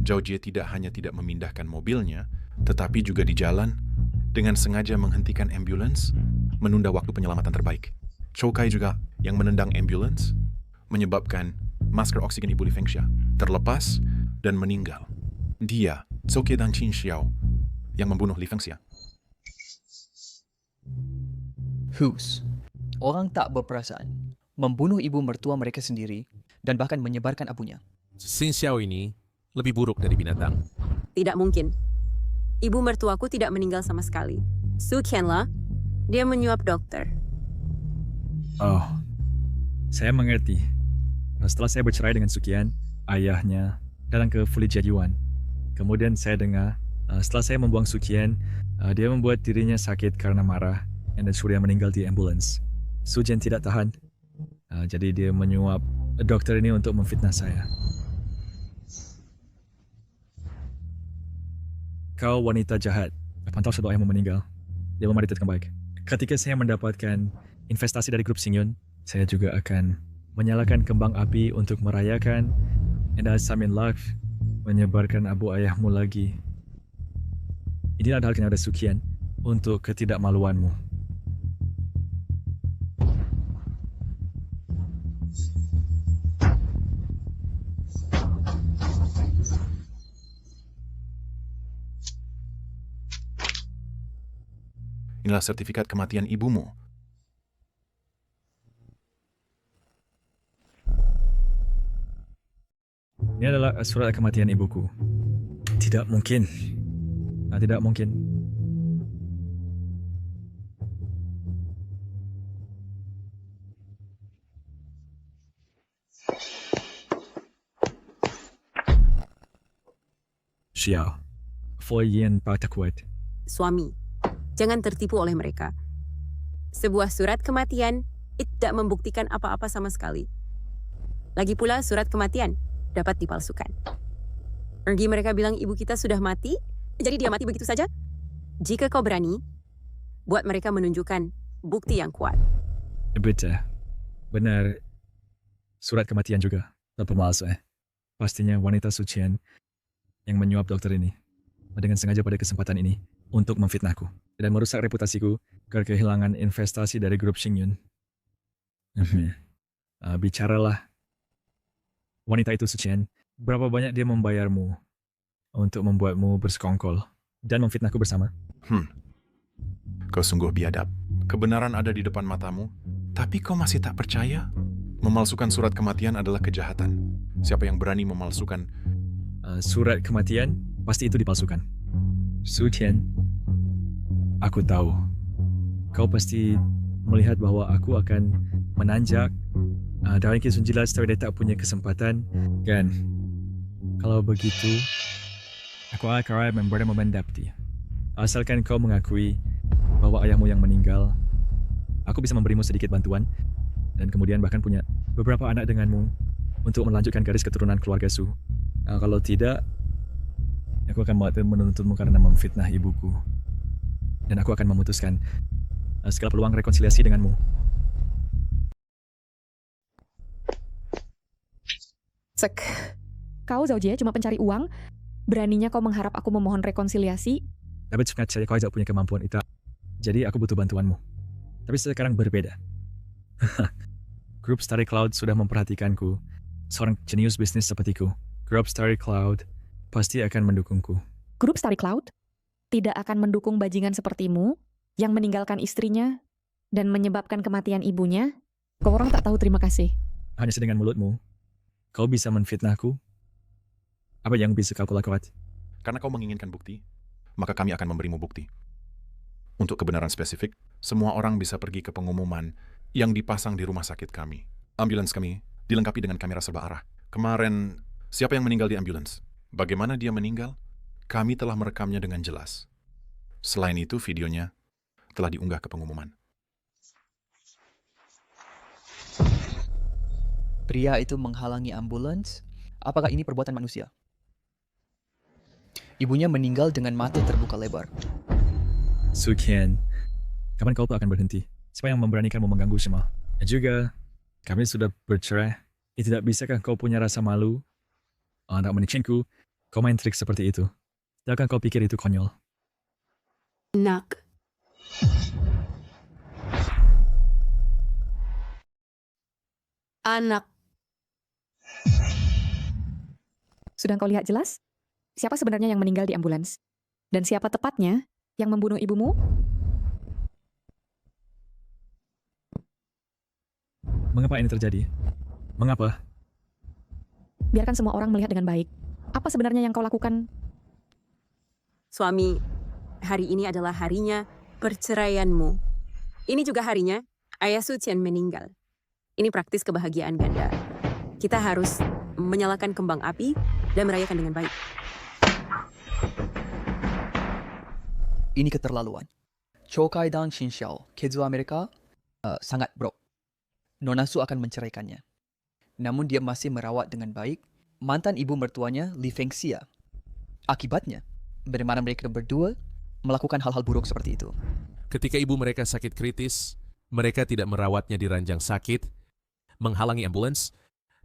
Zhao Jie tidak hanya tidak memindahkan mobilnya, tetapi juga di jalan dengan sengaja menghentikan ambulans, menunda waktu penyelamatan terbaik. Chou Kai juga yang menendang ambulans, menyebabkan masker oksigen Ibu Li Fengxia terlepas dan meninggal. Dia, Zhou Ke dan Qin Xiao, yang membunuh Li Fengxia. Hus, orang tak berperasaan membunuh ibu mertua mereka sendiri dan bahkan menyebarkan abunya. Xin Xiao ini lebih buruk dari binatang. Tidak mungkin. Ibu mertuaku tidak meninggal sama sekali. Su Qianlah, dia menyuap dokter. Oh, saya mengerti. Setelah saya bercerai dengan Sukian, ayahnya datang ke Fulijia Yuan. Kemudian saya dengar, setelah saya membuang Sukian, dia membuat dirinya sakit karena marah dan sudah meninggal di ambulans. Sujian tidak tahan, jadi dia menyuap dokter ini untuk memfitnah saya. Kau wanita jahat. Pantau satu ayahmu meninggal. Dia memang dititipkan baik. Ketika saya mendapatkan investasi dari grup Xingyun, saya juga akan menyalakan kembang api untuk merayakan Enda Samin Life menyebarkan abu ayahmu lagi. Ini adalah kenyada Sukian untuk ketidakmaluanmu. Inilah sertifikat kematian ibumu. Ini adalah surat kematian ibuku. Tidak mungkin. Tidak mungkin. Xiao, Foyin Patakuat. Suami, jangan tertipu oleh mereka. Sebuah surat kematian tidak membuktikan apa-apa sama sekali. Lagi pula surat kematian dapat dipalsukan. Pergi mereka bilang ibu kita sudah mati, jadi dia mati begitu saja. Jika kau berani, buat mereka menunjukkan bukti yang kuat. Betul. Benar. Surat kematian juga. Tak pemalsu. Pastinya wanita Sucian yang menyuap dokter ini dengan sengaja pada kesempatan ini untuk memfitnahku dan merusak reputasiku karena kehilangan investasi dari grup Xingyun. Bicaralah. Wanita itu Sucian, berapa banyak dia membayarmu untuk membuatmu bersekongkol dan memfitnahku bersama? Kau sungguh biadab. Kebenaran ada di depan matamu, tapi kau masih tak percaya? Memalsukan surat kematian adalah kejahatan. Siapa yang berani memalsukan surat kematian, pasti itu dipalsukan. Sucian, aku tahu. Kau pasti melihat bahwa aku akan menanjak dari kisah jelas tapi dia tak punya kesempatan, kan? Kalau begitu, aku akan memberi memendapti. Asalkan kau mengakui bahwa bahwa ayahmu yang meninggal, aku bisa memberimu sedikit bantuan, dan kemudian bahkan punya beberapa anak denganmu untuk melanjutkan garis keturunan keluarga Su. Kalau tidak, aku akan menuntutmu karena memfitnah ibuku. Dan aku akan memutuskan segala peluang rekonsiliasi denganmu. Sek. Kau Zhao Jie cuma pencari uang, beraninya kau mengharap aku memohon rekonsiliasi. Tapi sebenarnya saya kau tidak punya kemampuan itu. Jadi aku butuh bantuanmu. Tapi sekarang berbeda. Grup Starry Cloud sudah memperhatikanku. Seorang jenius bisnis sepertiku. Grup Starry Cloud pasti akan mendukungku. Grup Starry Cloud tidak akan mendukung bajingan sepertimu yang meninggalkan istrinya dan menyebabkan kematian ibunya. Kau orang tak tahu terima kasih. Hanya dengan mulutmu, kau bisa menfitnahku. Apa yang bisa kau lakukan? Karena kau menginginkan bukti, maka kami akan memberimu bukti. Untuk kebenaran spesifik, semua orang bisa pergi ke pengumuman yang dipasang di rumah sakit kami. Ambulans kami dilengkapi dengan kamera serba arah. Kemarin, siapa yang meninggal di ambulans? Bagaimana dia meninggal? Kami telah merekamnya dengan jelas. Selain itu, videonya telah diunggah ke pengumuman. Pria itu menghalangi ambulans. Apakah ini perbuatan manusia? Ibunya meninggal dengan mata terbuka lebar. Su Qian, kapan kau akan berhenti? Siapa yang memberanikanmu mengganggu semua? Dan juga, kami sudah bercerai. Tidak bisakah kau punya rasa malu? Tak menikinku, kau main trik seperti itu. Tidakkah kau pikir itu konyol? Nak. Anak. Sudah kau lihat jelas? Siapa sebenarnya yang meninggal di ambulans? Dan siapa tepatnya yang membunuh ibumu? Mengapa ini terjadi? Mengapa? Biarkan semua orang melihat dengan baik. Apa sebenarnya yang kau lakukan? Suami, hari ini adalah harinya perceraianmu. Ini juga harinya Ayah Su Qian meninggal. Ini praktis kebahagiaan ganda. Kita harus menyalakan kembang api dan merayakan dengan baik. Ini keterlaluan. Chokai dan Shinxiao, Kezu Amerika, sangat brok. Nona Su akan menceraikannya. Namun dia masih merawat dengan baik mantan ibu mertuanya Li Fengxia. Akibatnya, bagaimana mereka berdua melakukan hal-hal buruk seperti itu. Ketika ibu mereka sakit kritis, mereka tidak merawatnya di ranjang sakit, menghalangi ambulans,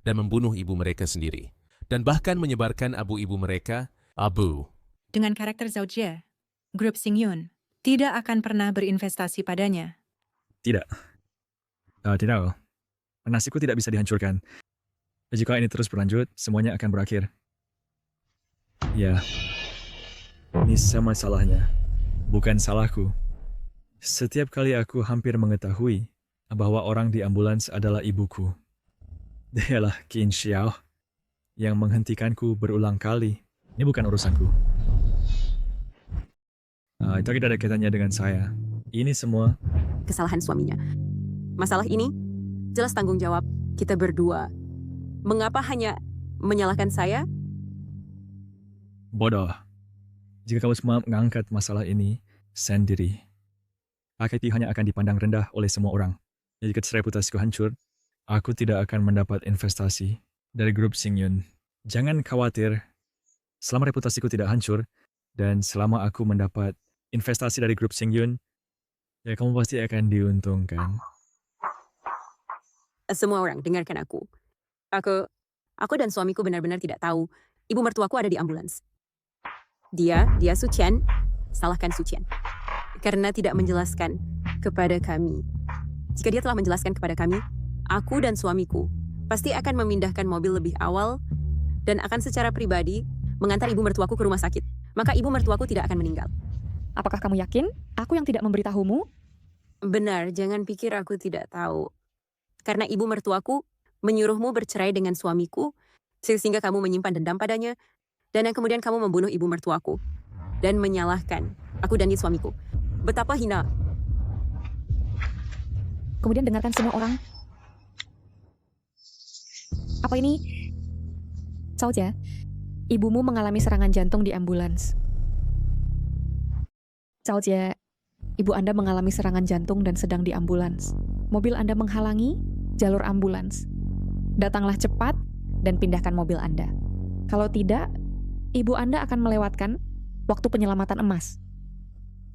dan membunuh ibu mereka sendiri. Dan bahkan menyebarkan abu ibu mereka, abu. Dengan karakter Zhao Jie, grup Xingyun tidak akan pernah berinvestasi padanya. Tidak. Tidak. Nasibku tidak bisa dihancurkan. Jika ini terus berlanjut, semuanya akan berakhir. Ya, ini sama salahnya. Bukan salahku. Setiap kali aku hampir mengetahui bahwa orang di ambulans adalah ibuku. Dialah Qin Xiao yang menghentikanku berulang kali. Ini bukan urusanku. Itu tidak ada kaitannya dengan saya. Ini semua Kesalahan suaminya. Masalah ini jelas tanggung jawab kita berdua. Mengapa hanya menyalahkan saya? bodoh. Jika kamu semua mengangkat masalah ini sendiri, AKT hanya akan dipandang rendah oleh semua orang. Jika reputasiku hancur, aku tidak akan mendapat investasi dari grup Xingyun. Jangan khawatir, selama reputasiku tidak hancur, dan selama aku mendapat investasi dari grup Xingyun, ya kamu pasti akan diuntungkan. Semua orang, dengarkan aku. Aku dan suamiku benar-benar tidak tahu ibu mertuaku ada di ambulans. Dia Su Qian, salahkan Su Qian. Karena tidak menjelaskan kepada kami. Jika dia telah menjelaskan kepada kami, aku dan suamiku pasti akan memindahkan mobil lebih awal dan akan secara pribadi mengantar ibu mertuaku ke rumah sakit. Maka ibu mertuaku tidak akan meninggal. Apakah kamu yakin aku yang tidak memberitahumu? Benar, jangan pikir aku tidak tahu. Karena ibu mertuaku menyuruhmu bercerai dengan suamiku, sehingga kamu menyimpan dendam padanya, dan yang kemudian kamu membunuh ibu mertuaku, dan menyalahkan aku dan suamiku. Betapa hina. Kemudian dengarkan semua orang. Apa ini? Zhao Jie, ibumu mengalami serangan jantung di ambulans. Zhao Jie, ibu Anda mengalami serangan jantung dan sedang di ambulans. Mobil Anda menghalangi jalur ambulans. Datanglah cepat dan pindahkan mobil Anda. Kalau tidak, ibu Anda akan melewatkan waktu penyelamatan emas.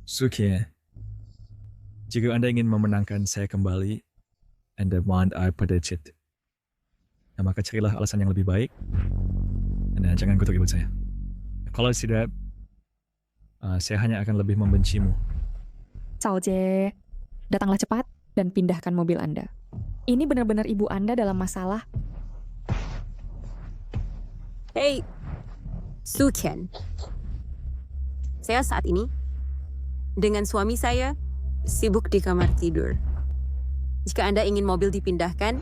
Sukia, jika Anda ingin memenangkan saya kembali, Anda want I pedecit. Nah, maka carilah alasan yang lebih baik, dan jangan kutuk ibu saya. Kalau tidak, saya hanya akan lebih membencimu. Cao Jie, datanglah cepat dan pindahkan mobil Anda. Ini benar-benar ibu Anda dalam masalah. Hey, Sukian. Saya saat ini dengan suami saya sibuk di kamar tidur. Jika Anda ingin mobil dipindahkan,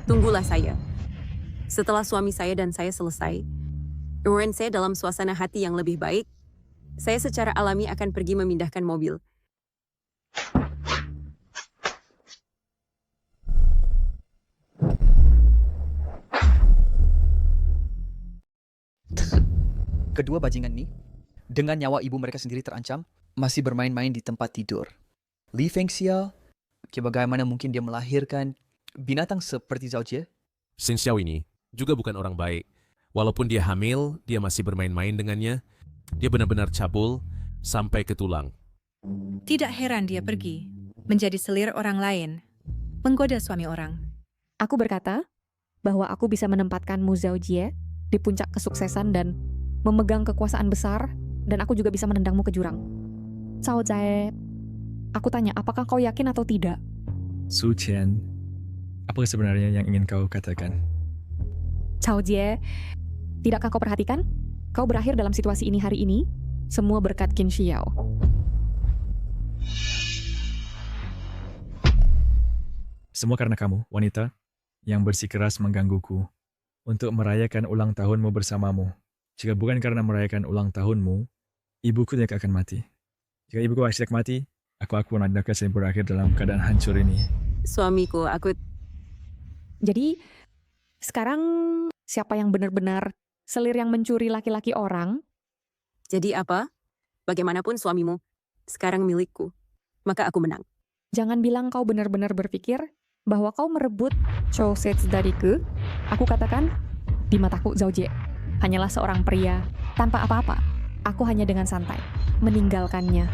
tunggulah saya. Setelah suami saya dan saya selesai, saya dalam suasana hati yang lebih baik, saya secara alami akan pergi memindahkan mobil. Kedua bajingan ini, dengan nyawa ibu mereka sendiri terancam, masih bermain-main di tempat tidur. Li Fengxia, bagaimana mungkin dia melahirkan binatang seperti Zhao Jie? Xin Xiao ini juga bukan orang baik. Walaupun dia hamil, dia masih bermain-main dengannya. Dia benar-benar cabul sampai ke tulang. Tidak heran dia pergi, menjadi selir orang lain, menggoda suami orang. Aku berkata bahwa aku bisa menempatkan Mu Zhao Jie di puncak kesuksesan dan memegang kekuasaan besar, dan aku juga bisa menendangmu ke jurang. Cao Jie, aku tanya, apakah kau yakin atau tidak? Su Qian, apa sebenarnya yang ingin kau katakan? Cao Jie, tidakkah kau perhatikan? Kau berakhir dalam situasi ini hari ini, semua berkat Qin Xiao. Semua karena kamu, wanita, yang bersikeras menggangguku untuk merayakan ulang tahunmu bersamamu. Jika bukan karena merayakan ulang tahunmu, ibuku tidak akan mati. Jika ibuku tidak mati, aku nanti akan berakhir dalam keadaan hancur ini. Suamiku, aku... Jadi, sekarang siapa yang benar-benar selir yang mencuri laki-laki orang? Jadi apa? Bagaimanapun suamimu, sekarang milikku. Maka aku menang. Jangan bilang kau benar-benar berpikir bahwa kau merebut Chou Sets dariku. Aku katakan, di mataku Zhao Jie hanyalah seorang pria tanpa apa-apa. Aku hanya dengan santai meninggalkannya.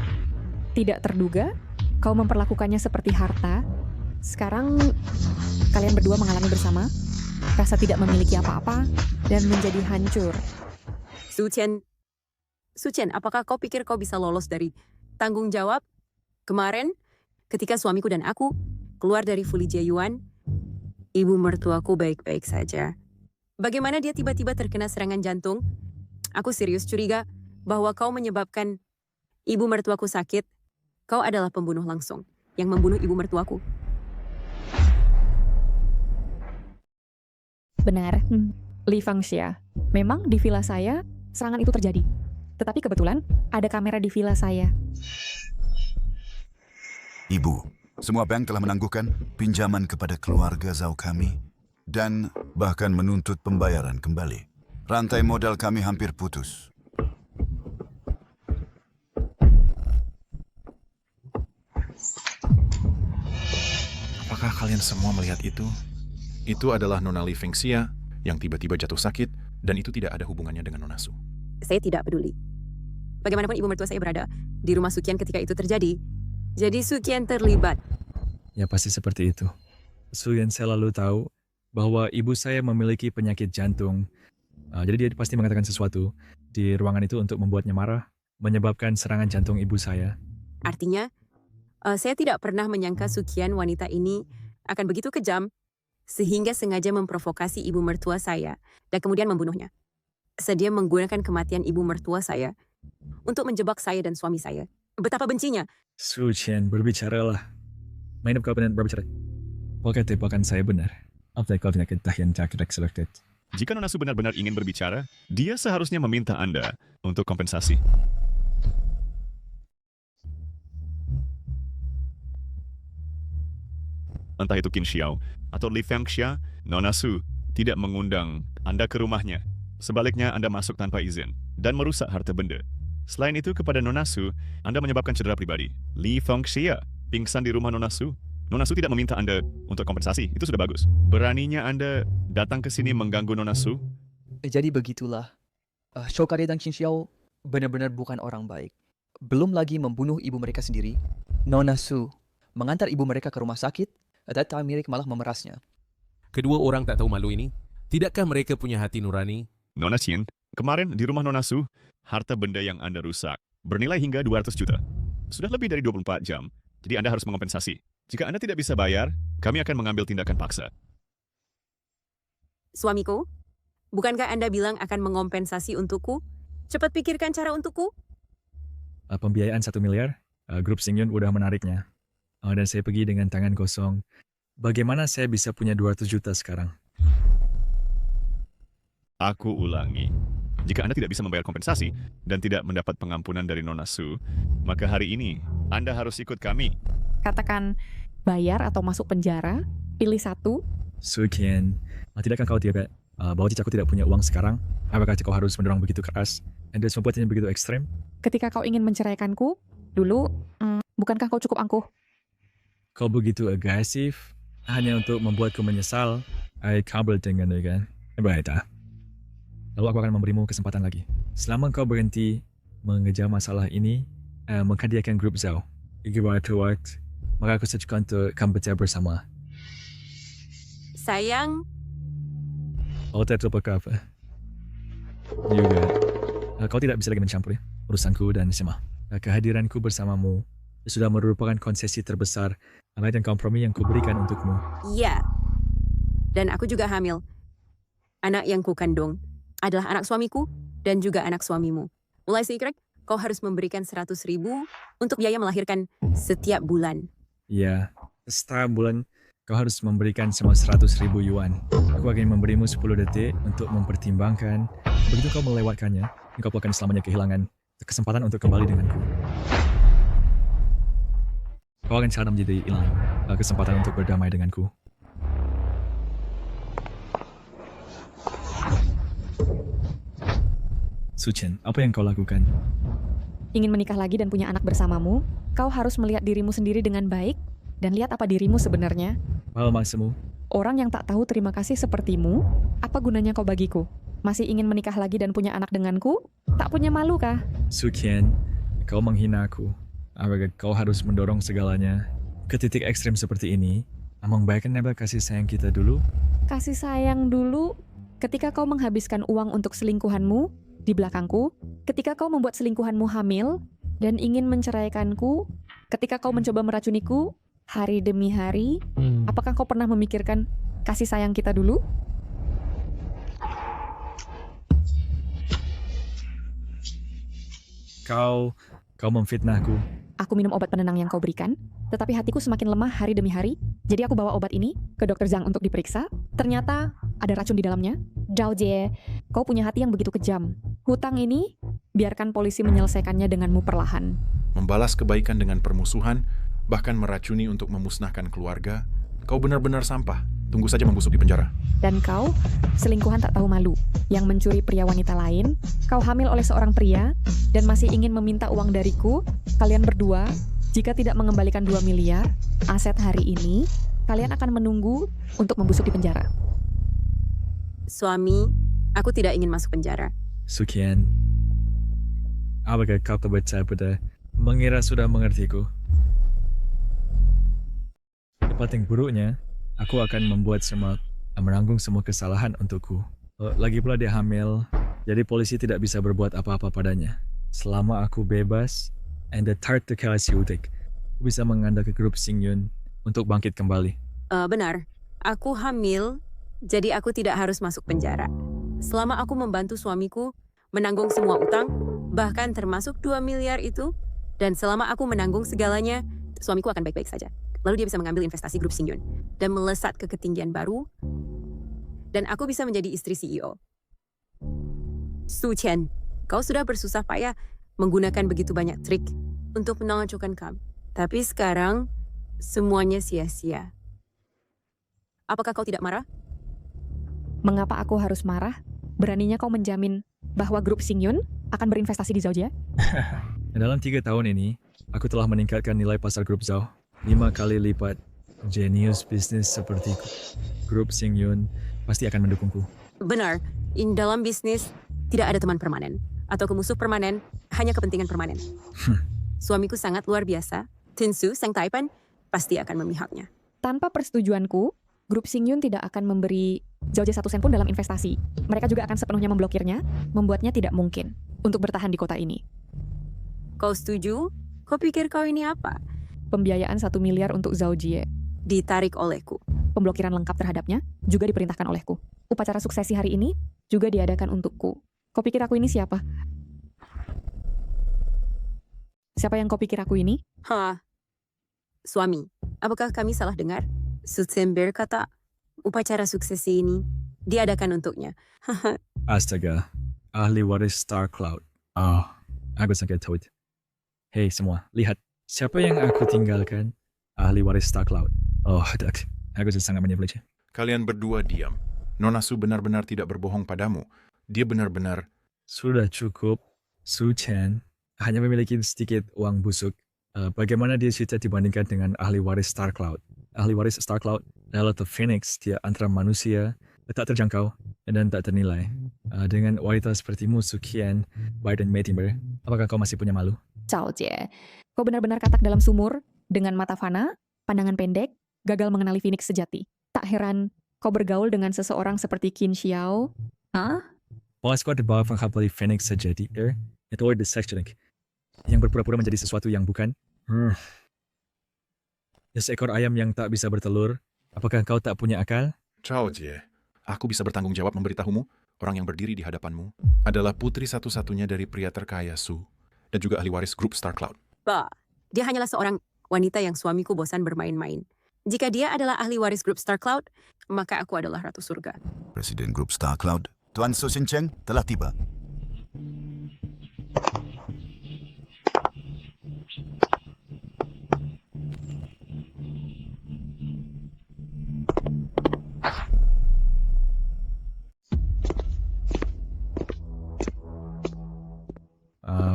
Tidak terduga, kau memperlakukannya seperti harta. Sekarang kalian berdua mengalami bersama rasa tidak memiliki apa-apa dan menjadi hancur. Su Qian, apakah kau pikir kau bisa lolos dari tanggung jawab? Kemarin, ketika suamiku dan aku keluar dari Fuli Jieyuan, ibu mertuaku baik-baik saja. Bagaimana dia tiba-tiba terkena serangan jantung? Aku serius curiga bahwa kau menyebabkan ibu mertuaku sakit. Kau adalah pembunuh langsung yang membunuh ibu mertuaku. Benar, Li Fengxia. Memang di villa saya serangan itu terjadi. Tetapi kebetulan ada kamera di villa saya. Ibu, semua bank telah menangguhkan pinjaman kepada keluarga Zhao kami dan bahkan menuntut pembayaran kembali. Rantai modal kami hampir putus. Apakah kalian semua melihat itu? Itu adalah Nona Li Fengxia yang tiba-tiba jatuh sakit dan itu tidak ada hubungannya dengan Nona Su. Saya tidak peduli. Bagaimanapun ibu mertua saya berada di rumah Sukian ketika itu terjadi. Jadi Sukian terlibat. Ya pasti seperti itu. Sukian selalu tahu bahwa ibu saya memiliki penyakit jantung. Jadi dia pasti mengatakan sesuatu di ruangan itu untuk membuatnya marah, menyebabkan serangan jantung ibu saya. Artinya, saya tidak pernah menyangka Sukian wanita ini akan begitu kejam sehingga sengaja memprovokasi ibu mertua saya dan kemudian membunuhnya. Sedia menggunakan kematian ibu mertua saya untuk menjebak saya dan suami saya. Betapa bencinya. Sukian, berbicaralah. Mainap kau benar berbicara. Apakah tebakan saya benar? Jika Nona Su benar-benar ingin berbicara, dia seharusnya meminta Anda untuk kompensasi. Entah itu Qin Xiao atau Li Fengxia, Nona Su tidak mengundang Anda ke rumahnya. Sebaliknya, Anda masuk tanpa izin dan merusak harta benda. Selain itu, kepada Nona Su, Anda menyebabkan cedera pribadi. Li Fengxia pingsan di rumah Nona Su. Nona Su tidak meminta Anda untuk kompensasi. Itu sudah bagus. Beraninya Anda datang ke sini mengganggu Nona Su? Jadi begitulah. Shokade dan Qin Xiao benar-benar bukan orang baik. Belum lagi membunuh ibu mereka sendiri. Nona Su mengantar ibu mereka ke rumah sakit, dan Tamirik malah memerasnya. Kedua orang tak tahu malu ini. Tidakkah mereka punya hati nurani? Nona Qian, kemarin di rumah Nona Su, harta benda yang Anda rusak bernilai hingga 200 juta. Sudah lebih dari 24 jam, jadi Anda harus mengompensasi. Jika Anda tidak bisa bayar, kami akan mengambil tindakan paksa. Suamiku, bukankah Anda bilang akan mengompensasi untukku? Cepat pikirkan cara untukku. Pembiayaan 1 miliar, grup Xingyun udah menariknya. Dan saya pergi dengan tangan kosong. Bagaimana saya bisa punya 200 juta sekarang? Aku ulangi. Jika Anda tidak bisa membayar kompensasi dan tidak mendapat pengampunan dari Nona Su, maka hari ini Anda harus ikut kami. Katakan bayar atau masuk penjara, pilih satu. Sukian, tidakkah kau tidak bahwa jika aku tidak punya uang sekarang, apakah kau harus mendorong begitu keras dan membuatnya begitu ekstrem? Ketika kau ingin menceraikanku, dulu, bukankah kau cukup angkuh? Kau begitu agresif hanya untuk membuatku menyesal. I kabel dengan kan? Baiklah. Lalu aku akan memberimu kesempatan lagi. Selama kau berhenti mengejar masalah ini, menghadiahkan grup Zhao. Jika waktu, maka aku setuju untuk kami bekerja bersama. Sayang, Oh, terlupa apa? Juga, kau tidak bisa lagi mencampuri urusanku dan Sema. Kehadiranku bersamamu sudah merupakan konsesi terbesar dan kompromi yang kuberikan untukmu. iya. Dan aku juga hamil. Anak yang kukandung adalah anak suamiku dan juga anak suamimu. Mulai sekarang, kau harus memberikan 100.000 untuk biaya melahirkan setiap bulan. Ya, setiap bulan kau harus memberikan semua 100.000 yuan. Aku akan memberimu 10 detik untuk mempertimbangkan. Begitu kau melewatkannya, kau akan selamanya kehilangan kesempatan untuk kembali denganku. Kau akan cara menjadi hilang kesempatan untuk berdamai denganku. Suchen, apa yang kau lakukan? Ingin menikah lagi dan punya anak bersamamu, kau harus melihat dirimu sendiri dengan baik dan lihat apa dirimu sebenarnya. Apa maksudmu? Orang yang tak tahu terima kasih sepertimu, apa gunanya kau bagiku? Masih ingin menikah lagi dan punya anak denganku? Tak punya malu kah? Suchen, kau menghina aku. Apakah kau harus mendorong segalanya ke titik ekstrem seperti ini? Membaikkan nempel kasih sayang kita dulu? Kasih sayang dulu ketika kau menghabiskan uang untuk selingkuhanmu di belakangku, ketika kau membuat selingkuhanmu hamil dan ingin menceraikanku, ketika kau mencoba meracuniku hari demi hari, apakah kau pernah memikirkan kasih sayang kita dulu? Kau memfitnahku. Aku minum obat penenang yang kau berikan, tetapi hatiku semakin lemah hari demi hari. Jadi aku bawa obat ini ke Dr. Zhang untuk diperiksa. Ternyata ada racun di dalamnya. Zhao Jie, kau punya hati yang begitu kejam. Hutang ini, biarkan polisi menyelesaikannya denganmu perlahan. Membalas kebaikan dengan permusuhan, bahkan meracuni untuk memusnahkan keluarga, kau benar-benar sampah. Tunggu saja membusuk di penjara. Dan kau, selingkuhan tak tahu malu, yang mencuri pria wanita lain, kau hamil oleh seorang pria, dan masih ingin meminta uang dariku, kalian berdua, jika tidak mengembalikan 2 miliar, aset hari ini, kalian akan menunggu untuk membusuk di penjara. Suami, aku tidak ingin masuk penjara. Sukian, apakah kau kebaca pada mengira sudah mengertiku? Paling buruknya, aku akan membuat menanggung semua kesalahan untukku. Lagi pula dia hamil, jadi polisi tidak bisa berbuat apa-apa padanya. Selama aku bebas, and the third to Kalasiutik, aku bisa mengandalkan grup Xingyun untuk bangkit kembali. Benar, aku hamil, jadi aku tidak harus masuk penjara. Selama aku membantu suamiku menanggung semua utang, bahkan termasuk 2 miliar itu, dan selama aku menanggung segalanya, suamiku akan baik-baik saja. Lalu dia bisa mengambil investasi grup Xingyun dan melesat ke ketinggian baru, dan aku bisa menjadi istri CEO. Su Chen, kau sudah bersusah payah menggunakan begitu banyak trik untuk menonjolkan kami. Tapi sekarang, semuanya sia-sia. Apakah kau tidak marah? Mengapa aku harus marah? Beraninya kau menjamin bahwa grup Xingyun akan berinvestasi di Zaujie? Dalam 3 tahun ini, aku telah meningkatkan nilai pasar grup Zhao 5 kali lipat. Genius bisnis seperti grup Xingyun pasti akan mendukungku. Benar, dalam bisnis tidak ada teman permanen atau musuh permanen, hanya kepentingan permanen. Suamiku sangat luar biasa. Tinsu, Sang Taipan, pasti akan memihaknya. Tanpa persetujuanku, grup Xingyun tidak akan memberi Zaujie 1 sen pun dalam investasi. Mereka juga akan sepenuhnya memblokirnya, membuatnya tidak mungkin untuk bertahan di kota ini. Kau setuju? Kau pikir kau ini apa? Pembiayaan 1 miliar untuk Zaujie ditarik olehku. Pemblokiran lengkap terhadapnya juga diperintahkan olehku. Upacara suksesi hari ini juga diadakan untukku. Kau pikir aku ini siapa? Siapa yang kau pikir aku ini? Suami. Apakah kami salah dengar? Sutsen berkata, upacara suksesi ini diadakan untuknya. Astaga, ahli waris Star Cloud. Aku sangat tahu. Hei semua, lihat. Siapa yang aku tinggalkan? Ahli waris Star Cloud. Aku sangat menyebelnya. Kalian berdua diam. Nona Su benar-benar tidak berbohong padamu. Dia benar-benar... Sudah cukup. Su Chen hanya memiliki sedikit uang busuk. Bagaimana dia bisa dibandingkan dengan ahli waris Star Cloud? Ahli waris Star Cloud adalah The Phoenix. Dia antara manusia, tak terjangkau, dan tak ternilai. Dengan wanita sepertimu, Su Qian, Biden May Timber, apakah kau masih punya malu? Zaujie, kau benar-benar katak dalam sumur, dengan mata fana, pandangan pendek, gagal mengenali Phoenix sejati. Tak heran kau bergaul dengan seseorang seperti Qin Xiao. Bosku di bawah menghafali Phoenix sejati, itu the sex drink. Yang berpura-pura menjadi sesuatu yang bukan. Seekor ayam yang tak bisa bertelur. Apakah kau tak punya akal? Zaujie, aku bisa bertanggung jawab memberitahumu, orang yang berdiri di hadapanmu adalah putri satu-satunya dari pria terkaya Su, dan juga ahli waris grup Star Cloud. Dia hanyalah seorang wanita yang suamiku bosan bermain-main. Jika dia adalah ahli waris grup Star Cloud, maka aku adalah ratu surga. Presiden grup Star Cloud, Tuan Su Xincheng telah tiba.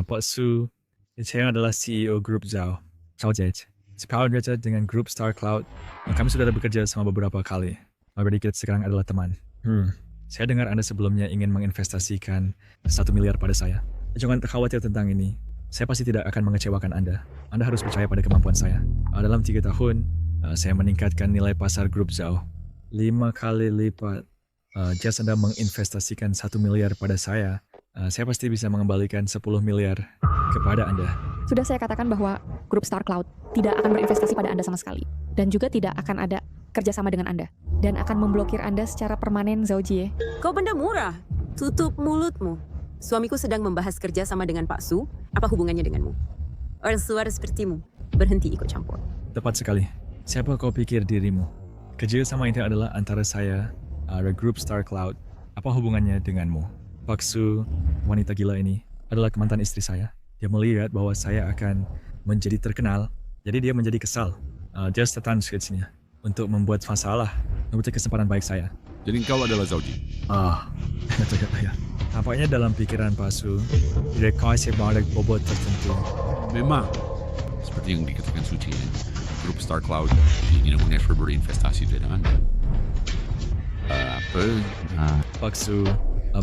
Pak Su, saya adalah CEO grup Zhao, Zaujie. Sekarang bekerja dengan grup Star Cloud. Kami sudah bekerja sama beberapa kali. Berarti kita sekarang adalah teman. Saya dengar Anda sebelumnya ingin menginvestasikan 1 miliar pada saya. Jangan khawatir tentang ini. Saya pasti tidak akan mengecewakan Anda. Anda harus percaya pada kemampuan saya. Dalam 3 tahun, saya meningkatkan nilai pasar grup Zhao 5 kali lipat. Jika Anda menginvestasikan 1 miliar pada saya pasti bisa mengembalikan 10 miliar kepada Anda. Sudah saya katakan bahwa grup Star Cloud tidak akan berinvestasi pada Anda sama sekali. Dan juga tidak akan ada kerjasama dengan Anda. Dan akan memblokir Anda secara permanen, Zaujie. Kau benda murah. Tutup mulutmu. Suamiku sedang membahas kerja sama dengan Pak Su. Apa hubungannya denganmu? Orang suara sepertimu. Berhenti ikut campur. Tepat sekali. Siapa kau pikir dirimu? Kerja sama itu adalah antara saya, grup Star Cloud. Apa hubungannya denganmu? Pak Su, wanita gila ini, adalah mantan istri saya. Dia melihat bahwa saya akan menjadi terkenal. Jadi dia menjadi kesal. Dia setan skripsinya untuk membuat masalah, membuat kesempatan baik saya. Jadi kau adalah Zaujie? Tampaknya dalam pikiran Pak Su, direkayasa banyak bobot tertentu. Memang. Seperti yang dikatakan Suci, grup Star Cloud tidak mengekspor berinvestasi dengan Anda. Pak Su,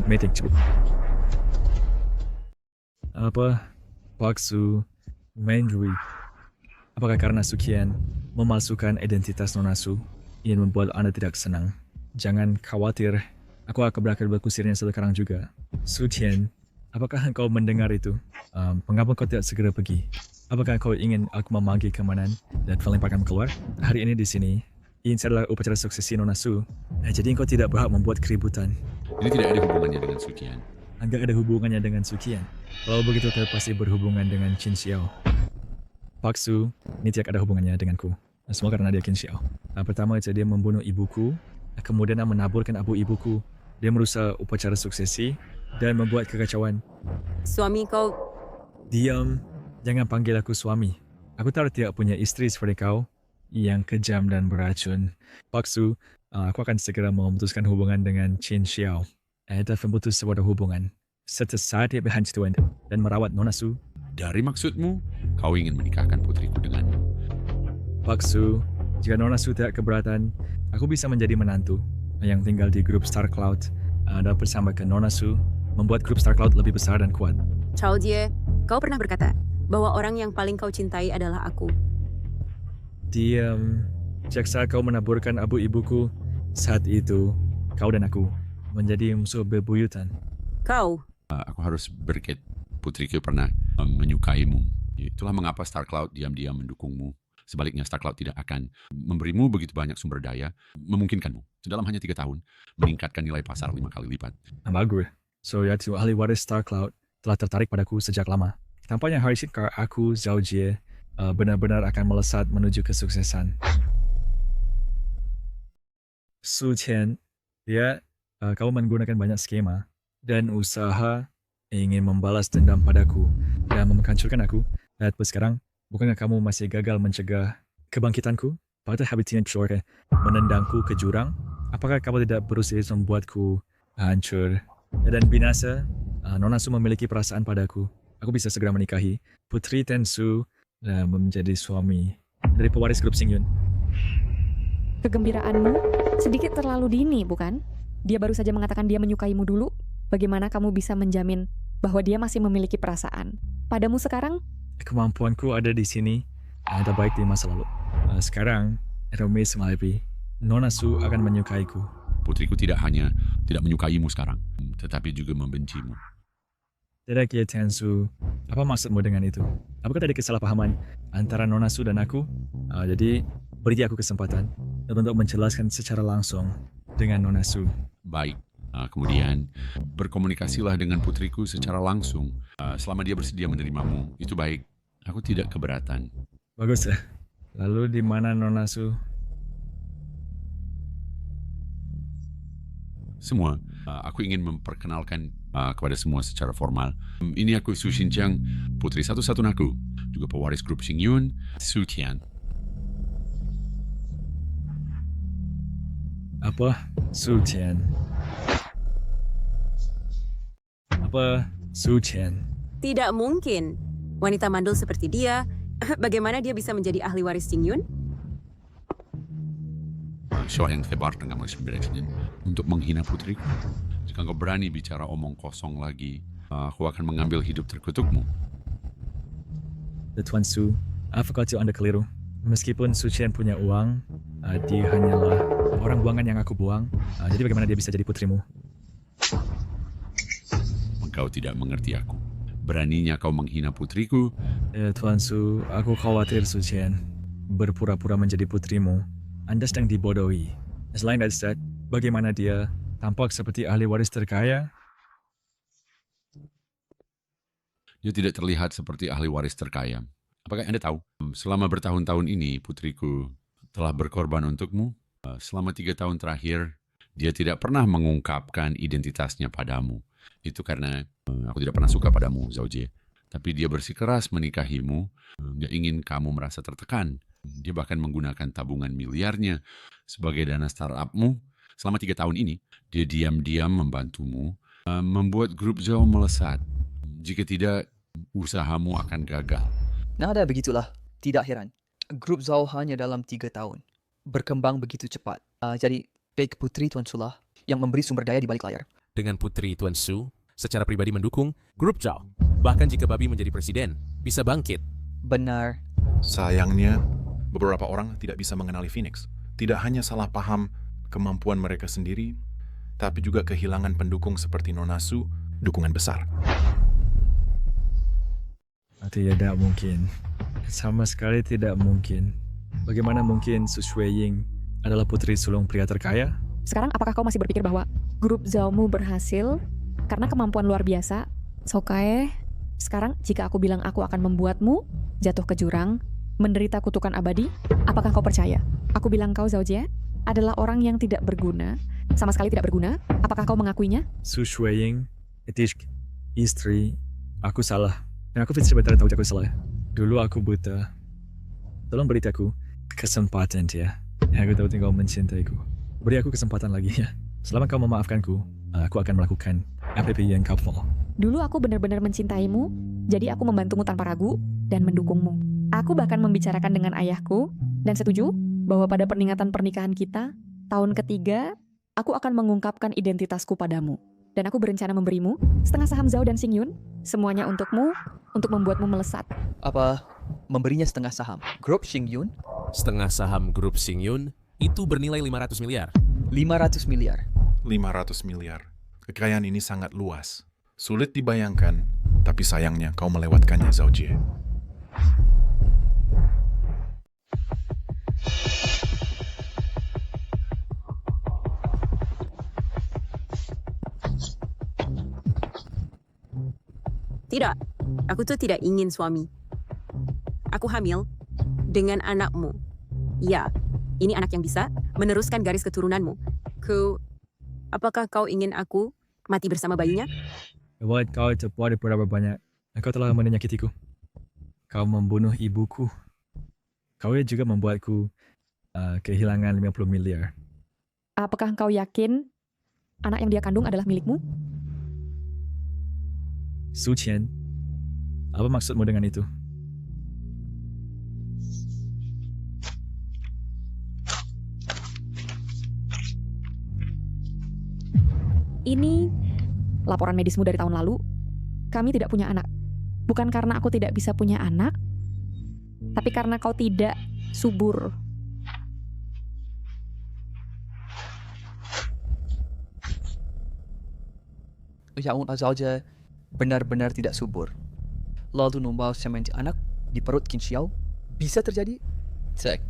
meeting cepat. Pak Su, Mandarin. Apakah karena Su Qian memalsukan identitas Nona Su yang membuat Anda tidak senang? Jangan khawatir, aku akan berakhir berkusirnya sekarang juga. Su Qian, apakah engkau mendengar itu? Mengapa kau tidak segera pergi? Apakah kau ingin aku memanggil keamanan dan melemparkan keluar? Hari ini di sini, ini adalah upacara suksesi Nona Su. Jadi engkau tidak berhak membuat keributan. Ini tidak ada hubungannya dengan Su Qian. Enggak ada hubungannya dengan Su Qian. Kalau begitu, pasti berhubungan dengan Qin Xiao. Pak Su, ini tidak ada hubungannya denganku. Semua karena dia Qin Xiao. Pertama, dia membunuh ibuku. Kemudian menaburkan abu ibuku. Dia merusak upacara suksesi dan membuat kekacauan. Suami kau... Diam. Jangan panggil aku suami. Aku tidak punya istri seperti kau yang kejam dan beracun. Pak Su, aku akan segera memutuskan hubungan dengan Qin Xiao. Dan memutus sebuah hubungan. setelah dia berhancuran dan merawat Nona Su. Dari maksudmu, kau ingin menikahkan putriku denganmu. Pak Su, jika Nona Su tidak keberatan, aku bisa menjadi menantu yang tinggal di grup Star Cloud dan bersamakan Nona Su membuat grup Star Cloud lebih besar dan kuat. Chao Jie, kau pernah berkata bahwa orang yang paling kau cintai adalah aku. Diam. Jaksa kau menaburkan abu ibuku, saat itu kau dan aku menjadi musuh bebuyutan. Kau? Aku harus berkat putriku pernah menyukaimu. Itulah mengapa Star Cloud diam-diam mendukungmu. Sebaliknya Star Cloud tidak akan memberimu begitu banyak sumber daya, memungkinkanmu dalam hanya 3 tahun meningkatkan nilai pasar 5 kali lipat. Bagus. So yaitu ahli waris Star Cloud telah tertarik padaku sejak lama. Tampaknya hari ini aku, Zhao Jie, benar-benar akan melesat menuju kesuksesan. Su Qian, dia kau menggunakan banyak skema dan usaha ingin membalas dendam padaku dan menghancurkan aku. Dan sekarang, bukankah kamu masih gagal mencegah kebangkitanku? Pada habitnya Chorke menendangku ke jurang. Apakah kamu tidak berusaha membuatku hancur dan binasa? Nona Su memiliki perasaan padaku. Aku bisa segera menikahi Putri Tensu dan menjadi suami dari pewaris grup Xingyun. Kegembiraanmu sedikit terlalu dini, bukan? Dia baru saja mengatakan dia menyukaimu dulu. Bagaimana kamu bisa menjamin bahwa dia masih memiliki perasaan padamu sekarang? Kemampuanku ada di sini, ada baik di masa lalu. Sekarang, Hermes menghadapi Nona Su akan menyukaiku. Putriku tidak hanya tidak menyukaimu sekarang, tetapi juga membencimu. Tidak, Ye Tensu. Apa maksudmu dengan itu? Apakah ada kesalahpahaman antara Nona Su dan aku? Jadi, beri aku kesempatan untuk menjelaskan secara langsung dengan Nona Su. Baik. Kemudian, berkomunikasilah dengan putriku secara langsung. Selama dia bersedia menerimamu, itu baik. Aku tidak keberatan. Bagus. Lalu di mana Nona Su? Semua. Aku ingin memperkenalkan kepada semua secara formal. Ini aku Su Xinjiang, putri satu-satunya aku, juga pewaris grup Xingyun, Su Qian. Apa? Su Qian. Apa? Su Qian. Tidak mungkin. Wanita mandul seperti dia, bagaimana dia bisa menjadi ahli waris Xingyun? Siapa yang tebar dengan Presiden untuk menghina putriku? Jika kau berani bicara omong kosong lagi, aku akan mengambil hidup terkutukmu. Tuan Su, apakah Anda keliru? Meskipun Su Qian punya uang, dia hanyalah orang buangan yang aku buang. Jadi bagaimana dia bisa jadi putrimu? Engkau tidak mengerti aku. Beraninya kau menghina putriku? Tuan Su, aku khawatir Su Qian berpura-pura menjadi putrimu. Anda sedang dibodohi. Selain dari itu, bagaimana dia tampak seperti ahli waris terkaya? Dia tidak terlihat seperti ahli waris terkaya. Apakah Anda tahu? Selama bertahun-tahun ini, putriku telah berkorban untukmu. Selama 3 tahun terakhir, dia tidak pernah mengungkapkan identitasnya padamu. Itu karena aku tidak pernah suka padamu, Zhao Jie. Tapi dia bersikeras menikahimu. Dia ingin kamu merasa tertekan. Dia bahkan menggunakan tabungan miliarnya sebagai dana startupmu. Selama 3 tahun ini, dia diam-diam membantumu membuat grup Zhao melesat. Jika tidak, usahamu akan gagal. Nada begitulah. Tidak heran. Grup Zhao hanya dalam 3 tahun. Berkembang begitu cepat. Jadi, baik Putri Tuan Su lah yang memberi sumber daya di balik layar. Dengan Putri Tuan Su, secara pribadi mendukung grup Zhao. Bahkan jika Babi menjadi presiden, bisa bangkit. Benar. Sayangnya, beberapa orang tidak bisa mengenali Phoenix. Tidak hanya salah paham kemampuan mereka sendiri, tapi juga kehilangan pendukung seperti Nona Su, dukungan besar. Tidak mungkin. Sama sekali tidak mungkin. Bagaimana mungkin Su Shuiying adalah putri sulung pria terkaya? Sekarang apakah kau masih berpikir bahwa grup Zhao-mu berhasil karena kemampuan luar biasa? Sokae, sekarang jika aku bilang aku akan membuatmu jatuh ke jurang, menderita kutukan abadi, apakah kau percaya? Aku bilang kau, Zhao Jie, adalah orang yang tidak berguna, sama sekali tidak berguna. Apakah kau mengakuinya? Su Shuiying, istri, aku salah. Dan aku benar-benar tahu aku salah. Dulu aku buta. Tolong beri aku kesempatan ya. Aku tahu kau mencintaiku. Beri aku kesempatan lagi ya. Selama kau memaafkanku, aku akan melakukan apa yang kau mau. Dulu aku benar-benar mencintaimu, jadi aku membantumu tanpa ragu dan mendukungmu. Aku bahkan membicarakan dengan ayahku dan setuju bahwa pada peringatan pernikahan kita, tahun ketiga, aku akan mengungkapkan identitasku padamu. Dan aku berencana memberimu setengah saham Zhao dan Xingyun, semuanya untukmu, untuk membuatmu melesat. Apa memberinya setengah saham grup Xingyun? Setengah saham grup Xingyun itu bernilai 500 miliar. 500 miliar. 500 miliar. Kekayaan ini sangat luas. Sulit dibayangkan, tapi sayangnya kau melewatkannya, Zhao Jie. Tidak, aku tuh tidak ingin suami. Aku hamil dengan anakmu. Ya, ini anak yang bisa meneruskan garis keturunanmu. Apakah kau ingin aku mati bersama bayinya? Buat kau terbuat berapa banyak. Kau telah menyakitiku. Kau membunuh ibuku. Kau juga membuatku kehilangan 50 miliar. Apakah engkau yakin anak yang dia kandung adalah milikmu? Su Qian, apa maksudmu dengan itu? Ini laporan medismu dari tahun lalu. Kami tidak punya anak. Bukan karena aku tidak bisa punya anak, tapi karena kau tidak subur. Yang saja benar-benar tidak subur. Lalu membawa semen anak di perut Qin Xiao. Bisa terjadi? Cek.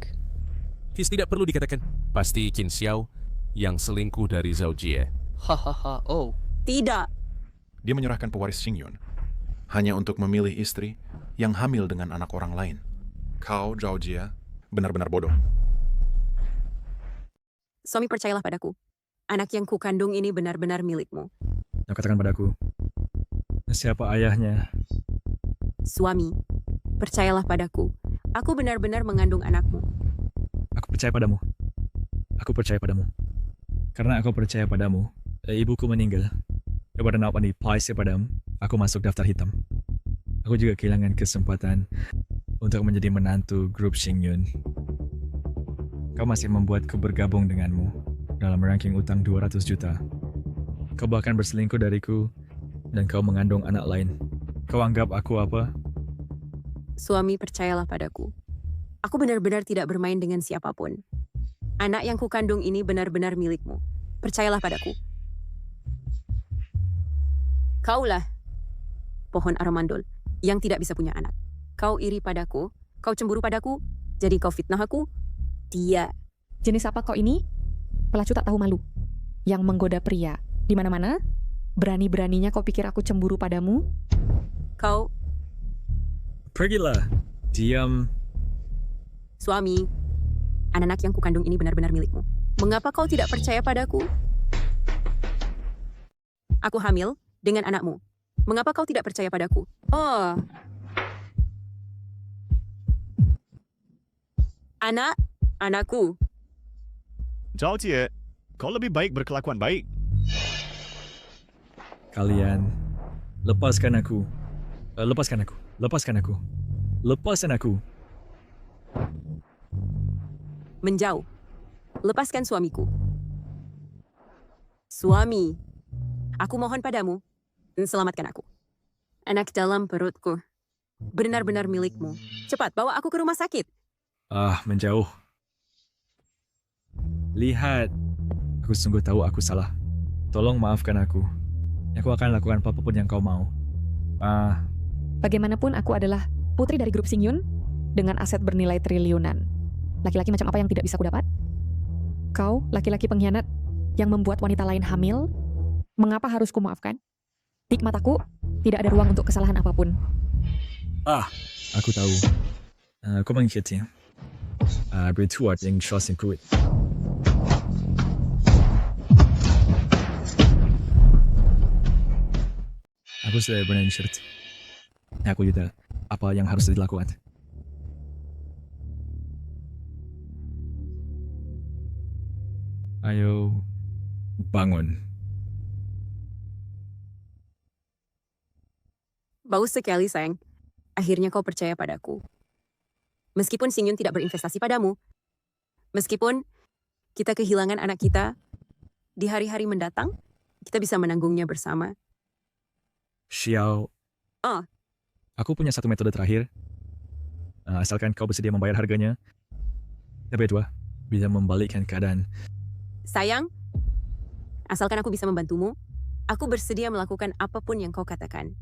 Fis tidak perlu dikatakan. Pasti Qin Xiao yang selingkuh dari Zhao Jie. Hahaha, oh. Tidak. Dia menyerahkan pewaris Xingyun hanya untuk memilih istri yang hamil dengan anak orang lain. Kau, Zhao Jie, benar-benar bodoh. Suami, percayalah padaku. Anak yang kukandung ini benar-benar milikmu. Katakan padaku, siapa ayahnya? Suami, percayalah padaku. Aku benar-benar mengandung anakmu. Aku percaya padamu. Aku percaya padamu. Karena aku percaya padamu, ibuku meninggal. Daripada nak pandai pais padamu, aku masuk daftar hitam. Aku juga kehilangan kesempatan untuk menjadi menantu grup Xingyun. Kau masih membuatku bergabung denganmu dalam ranking utang 200 juta. Kau bahkan berselingkuh dariku dan kau mengandung anak lain. Kau anggap aku apa? Suami, percayalah padaku. Aku benar-benar tidak bermain dengan siapapun. Anak yang kukandung ini benar-benar milikmu. Percayalah padaku. Kaulah pohon aramandol yang tidak bisa punya anak. Kau iri padaku, kau cemburu padaku, jadi kau fitnah aku. Dia. Jenis apa kau ini? Pelacu tak tahu malu. Yang menggoda pria. Di mana-mana? Berani-beraninya kau pikir aku cemburu padamu? Kau. Pergilah. Diam. Suami, anak yang kukandung ini benar-benar milikmu. Mengapa kau tidak percaya padaku? Aku hamil dengan anakmu. Mengapa kau tidak percaya padaku? Oh. Anakku. Zhao Jie, kau lebih baik berkelakuan baik. Kalian, lepaskan aku. Lepaskan aku. Lepaskan aku. Lepaskan aku. Menjauh. Lepaskan suamiku. Suami, aku mohon padamu, selamatkan aku. Anak dalam perutku, benar-benar milikmu. Cepat, bawa aku ke rumah sakit. Menjauh. Lihat, aku sungguh tahu aku salah. Tolong maafkan aku. Aku akan lakukan apapun yang kau mau. Bagaimanapun aku adalah putri dari grup Xingyun dengan aset bernilai triliunan. Laki-laki macam apa yang tidak bisa kudapat? Kau, laki-laki pengkhianat yang membuat wanita lain hamil, mengapa harus kumaafkan? Di mataku, tidak ada ruang untuk kesalahan apapun. Aku tahu. Kau mengikuti. Bertuat yang selingkuh. Aku sudah benar syarat. Aku juga apa yang harus dilakukan. Ayo, bangun. Bagus sekali, sayang. Akhirnya kau percaya padaku. Meskipun Xingyun tidak berinvestasi padamu, meskipun kita kehilangan anak kita, di hari-hari mendatang, kita bisa menanggungnya bersama. Xiao, Oh, aku punya satu metode terakhir. Asalkan kau bersedia membayar harganya, kita berdua bisa membalikkan keadaan. sayang, asalkan aku bisa membantumu, aku bersedia melakukan apapun yang kau katakan.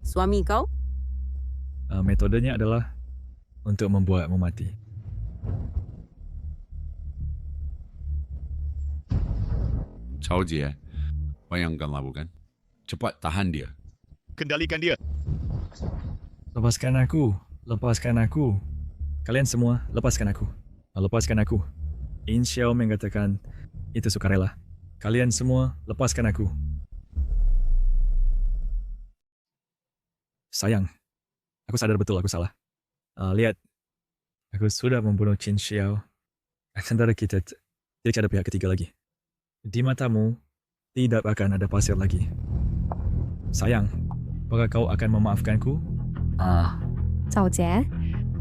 Suami kau? Metodenya adalah untuk membuatmu mati. Cao Jie, bayangkanlah bukan? Cepat tahan dia. Kendalikan dia. Lepaskan aku, lepaskan aku. Kalian semua, lepaskan aku. Lepaskan aku. In Xiao mengatakan itu sukarela. Kalian semua, lepaskan aku. Sayang, aku sadar betul aku salah. Lihat, aku sudah membunuh Qin Xiao. Antara kita tidak ada pihak ketiga lagi. Di matamu, tidak akan ada pasir lagi. Sayang, apakah kau akan memaafkanku? Cao Jie,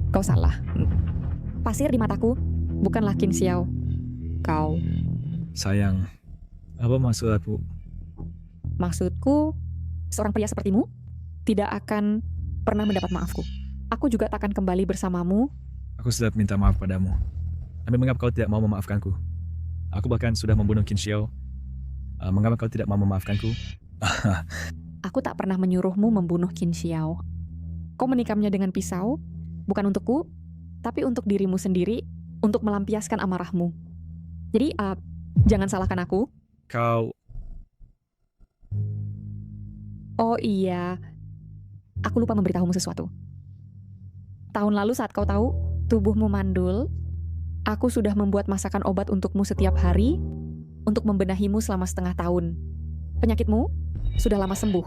kau salah. Pasir di mataku bukanlah Qin Xiao. Kau. Sayang, apa maksudmu? Maksudku, seorang pria sepertimu tidak akan pernah mendapat maafku. Aku juga tak akan kembali bersamamu. Aku sudah minta maaf padamu. Tapi mengapa kau tidak mau memaafkanku? Aku bahkan sudah membunuh Qin Xiao. Mengapa kau tidak mau memaafkanku? Aku tak pernah menyuruhmu membunuh Qin Xiao. Kau menikamnya dengan pisau, bukan untukku, tapi untuk dirimu sendiri, untuk melampiaskan amarahmu. Jadi, jangan salahkan aku. Kau... Oh iya, aku lupa memberitahumu sesuatu. Tahun lalu saat kau tahu tubuhmu mandul, aku sudah membuat masakan obat untukmu setiap hari untuk membenahimu selama setengah tahun. Penyakitmu sudah lama sembuh.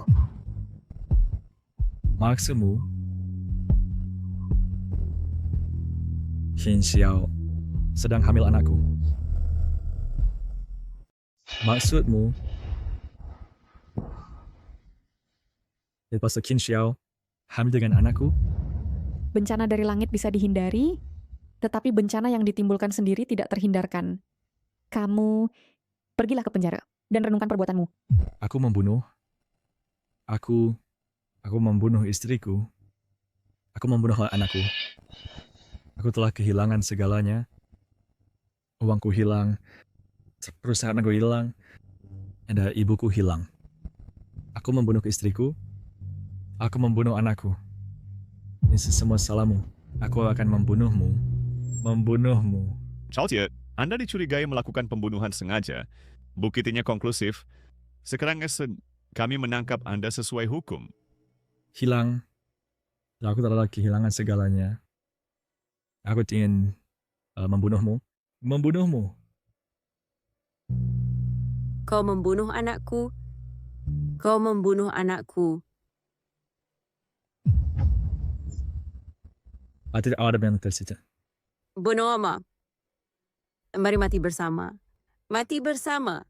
Maksudmu? Qin Xiao sedang hamil anakku. Maksudmu? Lepas Qin Xiao hamil dengan anakku? Bencana dari langit bisa dihindari, tetapi bencana yang ditimbulkan sendiri tidak terhindarkan. Kamu pergilah ke penjara dan renungkan perbuatanmu. Aku membunuh. Aku membunuh istriku. Aku membunuh anakku. Aku telah kehilangan segalanya. Uangku hilang. Perusahaan aku hilang. Dan ibuku hilang. Aku membunuh istriku. Aku membunuh anakku. Ini semua salahmu. Aku akan membunuhmu. Membunuhmu. Cao Jie, Anda dicurigai melakukan pembunuhan sengaja. Buktinya konklusif. Sekarang kami menangkap Anda sesuai hukum. Hilang. Aku telah kehilangan segalanya. Aku ingin membunuhmu. Membunuhmu. Kau membunuh anakku. Kau membunuh anakku. Tidak ada yang tersisa. Bunuh Oma. Mari mati bersama. Mati bersama.